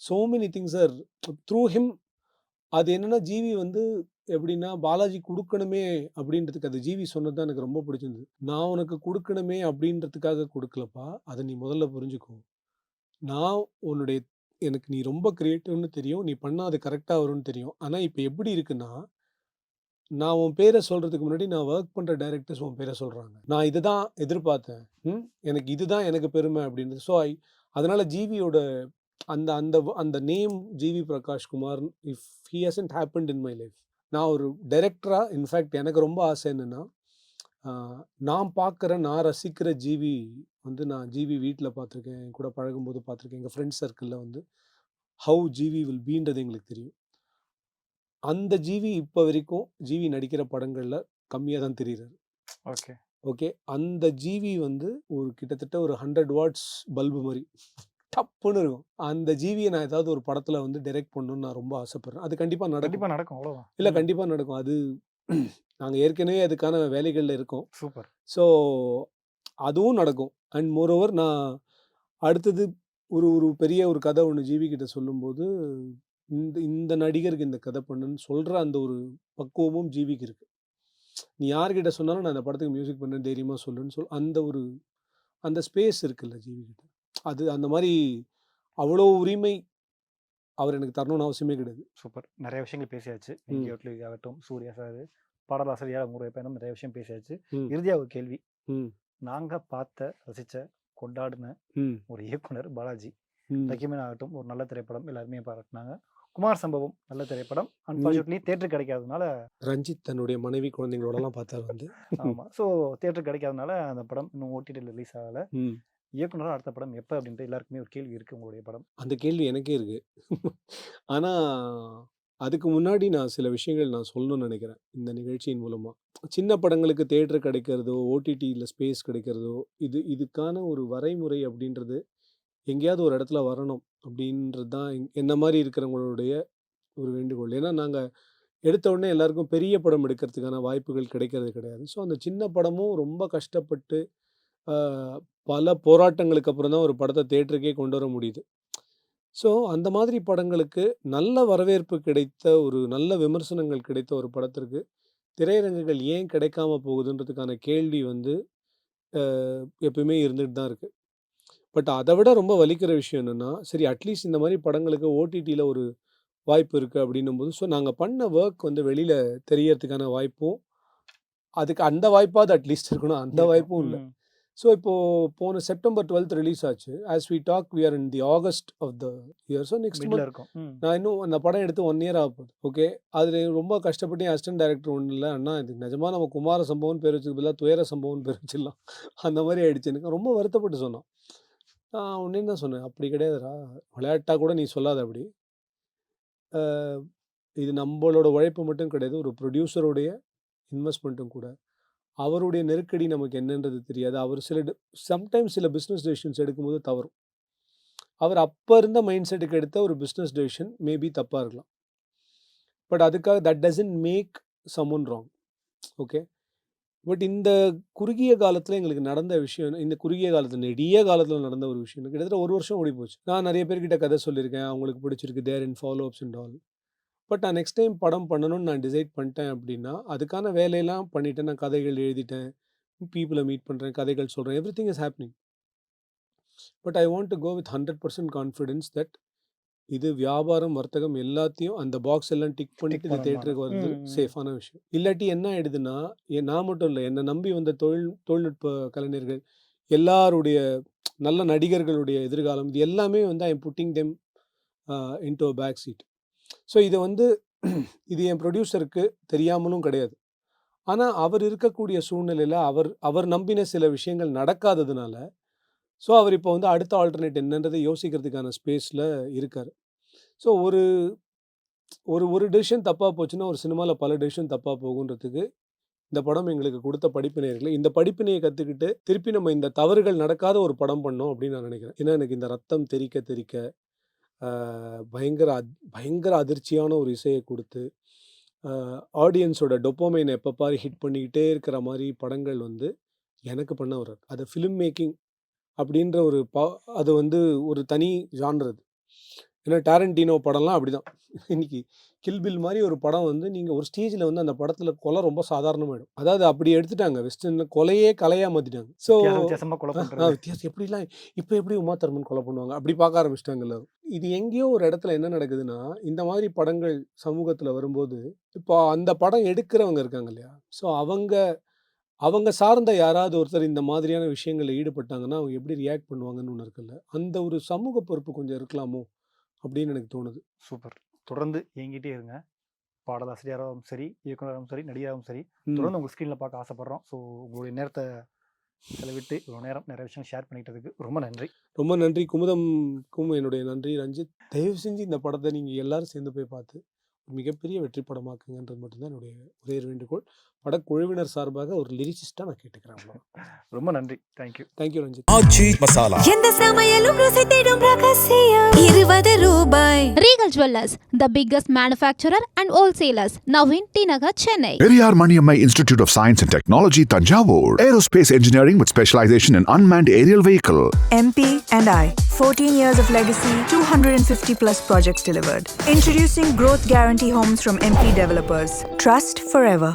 So many things are through him. அது என்னென்னா, ஜிவி வந்து எப்படின்னா பாலாஜி கொடுக்கணுமே அப்படின்றதுக்கு, அது ஜிவி சொன்னது தான் எனக்கு ரொம்ப பிடிச்சிருந்தது. நான் உனக்கு கொடுக்கணுமே அப்படின்றதுக்காக கொடுக்கலப்பா, அதை நீ முதல்ல புரிஞ்சுக்கோ. நான் எனக்கு நீ ரொம்ப கிரியேட்டிவ்னு தெரியும், நீ பண்ணால் அது கரெக்டாக வரும்னு தெரியும். ஆனால் இப்போ எப்படி இருக்குன்னா, நான் உன் பேரை சொல்கிறதுக்கு முன்னாடி நான் ஒர்க் பண்ணுற டைரக்டர்ஸ் உன் பேரை சொல்கிறாங்க. நான் இதை தான் எதிர்பார்த்தேன், எனக்கு இதுதான் எனக்கு பெருமை அப்படின்றது. ஸோ அதனால் ஜிவியோட அந்த அந்த அந்த name GV Prakash Kumar, if he hasn't happened in my life, நான் ஒரு டைரக்டராக இன்ஃபேக்ட் எனக்கு ரொம்ப ஆசை என்னென்னா, நான் ரசிக்கிற ஜிவி வந்து நான் ஜிவி வீட்டில் பார்த்துருக்கேன், என் கூட பழகும்போது பார்த்துருக்கேன், எங்கள் ஃப்ரெண்ட்ஸ் சர்க்கிளில் வந்து ஹவு ஜிவி வில் பீன்றது எங்களுக்கு தெரியும். அந்த ஜிவி இப்போ வரைக்கும் ஜிவி நடிக்கிற படங்களில் கம்மியாக தான் தெரியுறாரு. ஓகே, அந்த ஜிவி வந்து ஒரு கிட்டத்தட்ட ஒரு 100 வாட்ஸ் பல்பு மாதிரி டப்புன்னு இருக்கும். அந்த ஜிவியை நான் ஏதாவது ஒரு படத்தில் வந்து டைரக்ட் பண்ணணும்னு நான் ரொம்ப ஆசைப்பட்றேன். அது கண்டிப்பாக நடக்கும். அவ்வளோதான். இல்லை, கண்டிப்பாக நடக்கும். அது நாங்கள் ஏற்கனவே அதுக்கான வேலைகளில் இருக்கோம். சூப்பர். ஸோ அதுவும் நடக்கும். அண்ட் மோரோவர் நான் அடுத்தது ஒரு பெரிய ஒரு கதை ஒன்று ஜிவி கிட்ட சொல்லும்போது, இந்த நடிகருக்கு இந்த கதை பண்ணுன்னு சொல்கிற அந்த ஒரு பக்குவமும் ஜிவிக்கு இருக்குது. நீ யார்கிட்ட சொன்னாலும் நான் அந்த படத்துக்கு மியூசிக் பண்ணேன் தைரியமாக சொல்லுன்னு அந்த ஸ்பேஸ் இருக்குல்ல ஜிவி கிட்ட, அது அந்த மாதிரி அவ்வளோ உரிமை அவர் எனக்கு தரணும்னு அவசியமே கிடையாது. சூப்பர். நிறைய விஷயங்கள் பேசியாச்சு. ஆகட்டும், சூர்யா சார், பாடலாசிரியர் முறை பயணம், நிறைய விஷயம் பேசியாச்சு. இறுதியாக ஒரு கேள்வி. நாங்கள் பார்த்த, ரசித்த, கொண்டாடின ஒரு இயக்குனர் பாலாஜி. லக்கிமேன் ஆகட்டும் ஒரு நல்ல திரைப்படம், எல்லாருமே பாராட்டினாங்க. குமார் சம்பவம் நல்ல திரைப்படம். அன்ஃபார்ச்சுனேட்லி தேட்டர் கிடைக்காதனால ரஞ்சித் தன்னுடைய மனைவி குழந்தைங்களோடலாம் பார்த்தார் வந்து. ஆமாம். ஸோ தேட்டர் கிடைக்காதனால அந்த படம் இன்னும் ஓடிடியில் ரிலீஸ் ஆகலை. இயக்குனரா அடுத்த படம் எப்போ அப்படின்ட்டு எல்லாருக்குமே ஒரு கேள்வி இருக்குது உங்களுடைய படம். அந்த கேள்வி எனக்கே இருக்கு. ஆனா, அதுக்கு முன்னாடி நான் சில விஷயங்கள் நான் சொல்லணும்னு நினைக்கிறேன், இந்த நிகழ்ச்சியின் மூலமா. சின்ன படங்களுக்கு தியேட்டர் கிடைக்கிறதோ, ஓடிடில ஸ்பேஸ் கிடைக்கிறதோ, இதுக்கான ஒரு வரைமுறை அப்படின்றது எங்கேயாவது ஒரு இடத்துல வரணும் அப்படின்றது தான் என்ன மாரி இருக்கிறவங்களுடைய ஒரு வேண்டுகோள். ஏன்னா, நாங்க எடுத்த உடனே எல்லாருக்கும் பெரிய படம் எடுக்கிறதுக்கான வாய்ப்புகள் கிடைக்கிறது கிடையாது. ஸோ, அந்த சின்ன படமும் ரொம்ப கஷ்டப்பட்டு அ பல போராட்டங்களுக்கு அப்புறம் தான் ஒரு படத்த தியேட்டருக்கே கொண்டு வர முடியுது. ஸோ, அந்த மாதிரி படங்களுக்கு நல்ல வரவேற்பு கிடைத்த ஒரு நல்ல விமர்சனங்கள் கிடைத்த ஒரு படத்திற்கு திரையரங்குகள் ஏன் கிடைக்காம போகுதுன்றதுக்கான கேள்வி வந்து எப்பயுமே இருந்துட்டு தான் இருக்கு. பட் அதை விட ரொம்ப வலிக்கிற விஷயம் என்னன்னா, சரி அட்லீஸ்ட் இந்த மாதிரி படங்களுக்கு ஓடிடியில் ஒரு வாய்ப்பு இருக்குது அப்படின்னும்போது, ஸோ நாங்கள் பண்ண ஒர்க் வந்து வெளியில் தெரியறதுக்கான வாய்ப்பும், அதுக்கு அந்த வாய்ப்பாவது அட்லீஸ்ட் இருக்கணும். அந்த வாய்ப்பும் இல்லை. ஸோ இப்போது போன செப்டம்பர் 12th ரிலீஸ் ஆச்சு. As we talk we are in the August of the year. So next month இருக்கும். நான் இன்னும் அந்த படம் எடுத்து 1 year ஆகுது. ஓகே, அதில் ரொம்ப கஷ்டப்பட்டு அசிஸ்டன்ட் டைரக்டர் ஒன்றும் இல்லை, அண்ணா இதுக்கு நிஜமாக நம்ம குமார சம்பவம்னு பேர் வச்சுக்கு பதிலாக துயர சம்பவம்னு பேர் வச்சிடலாம், அந்த மாதிரி ஆயிடுச்சு. எனக்கு ரொம்ப வருத்தப்பட்டு சொன்னான். நான் ஒன்றே தான் சொன்னேன், அப்படி கிடையாதுடா, விளையாட்டாக கூட நீ சொல்லாத அப்படி. இது நம்மளோட உழைப்பு மட்டும் கிடையாது, ஒரு ப்ரொடியூசருடைய இன்வெஸ்ட்மெண்ட்டும் கூட. அவருடைய நெருக்கடி நமக்கு என்னன்றது தெரியாது. அவர் சம்டைம்ஸ் சில பிஸ்னஸ் டெசிஷன்ஸ் எடுக்கும்போது தவறும். அவர் அப்போ இருந்த மைண்ட் செட்டுக்கு எடுத்த ஒரு பிஸ்னஸ் டெசிஷன் மேபி தப்பாக இருக்கலாம். பட் அதுக்காக that doesn't make someone wrong. Okay, but இந்த குறுகிய காலத்தில் எங்களுக்கு நடந்த விஷயம், இந்த குறுகிய காலத்தில் நெடிய காலத்தில் நடந்த ஒரு விஷயம் கிட்டத்தட்ட 1 வருஷம் ஓடி போச்சு. நான் நிறைய பேர்கிட்ட கதை சொல்லியிருக்கேன், அவங்களுக்கு பிடிச்சிருக்கு, they're in follow ups and all. But நான் நெக்ஸ்ட் டைம் படம் பண்ணணும்னு நான் டிசைட் பண்ணிட்டேன் அப்படின்னா, அதுக்கான வேலையெல்லாம் பண்ணிவிட்டேன். நான் கதைகள் எழுதிட்டேன், பீப்புளை மீட் பண்ணுறேன், கதைகள் சொல்கிறேன், everything is happening. But I want to go with 100% confidence that இது வியாபாரம், வர்த்தகம் எல்லாத்தையும் அந்த பாக்ஸ் எல்லாம் டிக் பண்ணிட்டு இந்த தேட்டருக்கு வருது சேஃபான விஷயம். இல்லாட்டி என்ன ஆயிடுதுன்னா, நான் மட்டும் இல்லை, என்னை நம்பி வந்த தொழில்நுட்ப கலைஞர்கள் எல்லாருடைய நல்ல நடிகர்களுடைய எதிர்காலம் இது எல்லாமே வந்து I am putting them into a back seat. So இதை வந்து இது என் ப்ரொடியூசருக்கு தெரியாமலும் கிடையாது. ஆனால் அவர் இருக்கக்கூடிய சூழ்நிலையில் அவர் நம்பின சில விஷயங்கள் நடக்காததுனால, ஸோ அவர் இப்போ வந்து அடுத்த ஆல்டர்னேட் என்னன்றதை யோசிக்கிறதுக்கான ஸ்பேஸில் இருக்கார். ஸோ ஒரு டெசிஷன் தப்பாக போச்சுன்னா ஒரு சினிமாவில் பல டெசிஷன் தப்பாக போகுன்றதுக்கு இந்த படம் எங்களுக்கு கொடுத்த படிப்பினை இருக்குல்ல, இந்த படிப்பினையை கற்றுக்கிட்டு திருப்பி நம்ம இந்த தவறுகள் நடக்காத ஒரு படம் பண்ணோம் அப்படின்னு நான் நினைக்கிறேன். ஏன்னா எனக்கு இந்த ரத்தம் தெறிக்க பயங்கர அதிர்ச்சியான ஒரு இசையை கொடுத்து ஆடியன்ஸோட டொப்போமைனை எப்போ பாரு ஹிட் பண்ணிக்கிட்டே இருக்கிற மாதிரி படங்கள் வந்து எனக்கு பண்ண வர்றாரு. அது ஃபிலிம் மேக்கிங் அப்படின்ற அது வந்து ஒரு தனி ஜான்ரு. அது ஏன்னா டாரண்டினோ படம்லாம் அப்படி தான். இன்னைக்கு கில்பில் மாதிரி ஒரு படம் வந்து நீங்கள் ஒரு ஸ்டேஜில் வந்து அந்த படத்தில் கொலை ரொம்ப சாதாரணமாயிடும். அதாவது அப்படி எடுத்துட்டாங்க, வெஸ்டர்னில் கொலையே கலையாக மாற்றிட்டாங்க. ஸோ வித்தியாசம் எப்படிலாம் இப்போ எப்படி உமா தர்மன் கொலை பண்ணுவாங்க அப்படி பார்க்க ஆரம்பிச்சிட்டாங்க எல்லாரும். இது எங்கேயோ ஒரு இடத்துல என்ன நடக்குதுன்னா, இந்த மாதிரி படங்கள் சமூகத்தில் வரும்போது இப்போ அந்த படம் எடுக்கிறவங்க இருக்காங்க இல்லையா, ஸோ அவங்க சார்ந்த யாராவது ஒருத்தர் இந்த மாதிரியான விஷயங்களில் ஈடுபட்டாங்கன்னா அவங்க எப்படி ரியாக்ட் பண்ணுவாங்கன்னு ஒன்று இருக்குல்ல, அந்த ஒரு சமூக பொறுப்பு கொஞ்சம் இருக்கலாமோ அப்படின்னு எனக்கு தோணுது. சூப்பர். தொடர்ந்து எங்கிட்டே இருங்க. பாடலாசிரியராகவும் சரி, இயக்குனராகவும் சரி, நடிகராகவும் சரி, தொடர்ந்து உங்கள் ஸ்க்ரீனில் பார்க்க ஆசைப்பட்றோம். ஸோ உங்களுடைய நேரத்தை செலவிட்டு இவ்வளோ நேரம் நிறைய விஷயம் ஷேர் பண்ணிக்கிட்டதுக்கு ரொம்ப நன்றி. ரொம்ப நன்றி. குமுதம்க்கும் என்னுடைய நன்றி. ரஞ்சித், தயவு செஞ்சு இந்த படத்தை நீங்கள் எல்லாரும் சேர்ந்து போய் பார்த்து மிகப்பெரிய வெற்றி படமாக்குங்கன்றது மட்டும்தான் என்னுடைய ஒரே வேண்டுகோள். படக்குழுவினர் சார்பாக ஒரு லிரிசிஸ்டாக நான் கேட்டுக்கிறேன். ரொம்ப நன்றி. தேங்க்யூ ரஞ்சித். ஆச்சி மசாலா. எந்த சமையலும் ருசி தேடும் ரகசியம் 20 ரூபாய். Regal Jewellers, the biggest manufacturer and wholesalers, now in T Nagar, Chennai. Periyar Maniammai Institute of Science and Technology, Tanjavur. Aerospace engineering with specialization in unmanned aerial vehicle. MP and I, 14 years of legacy, 250 plus projects delivered. Introducing Growth Guarantee Homes from MP Developers. Trust forever.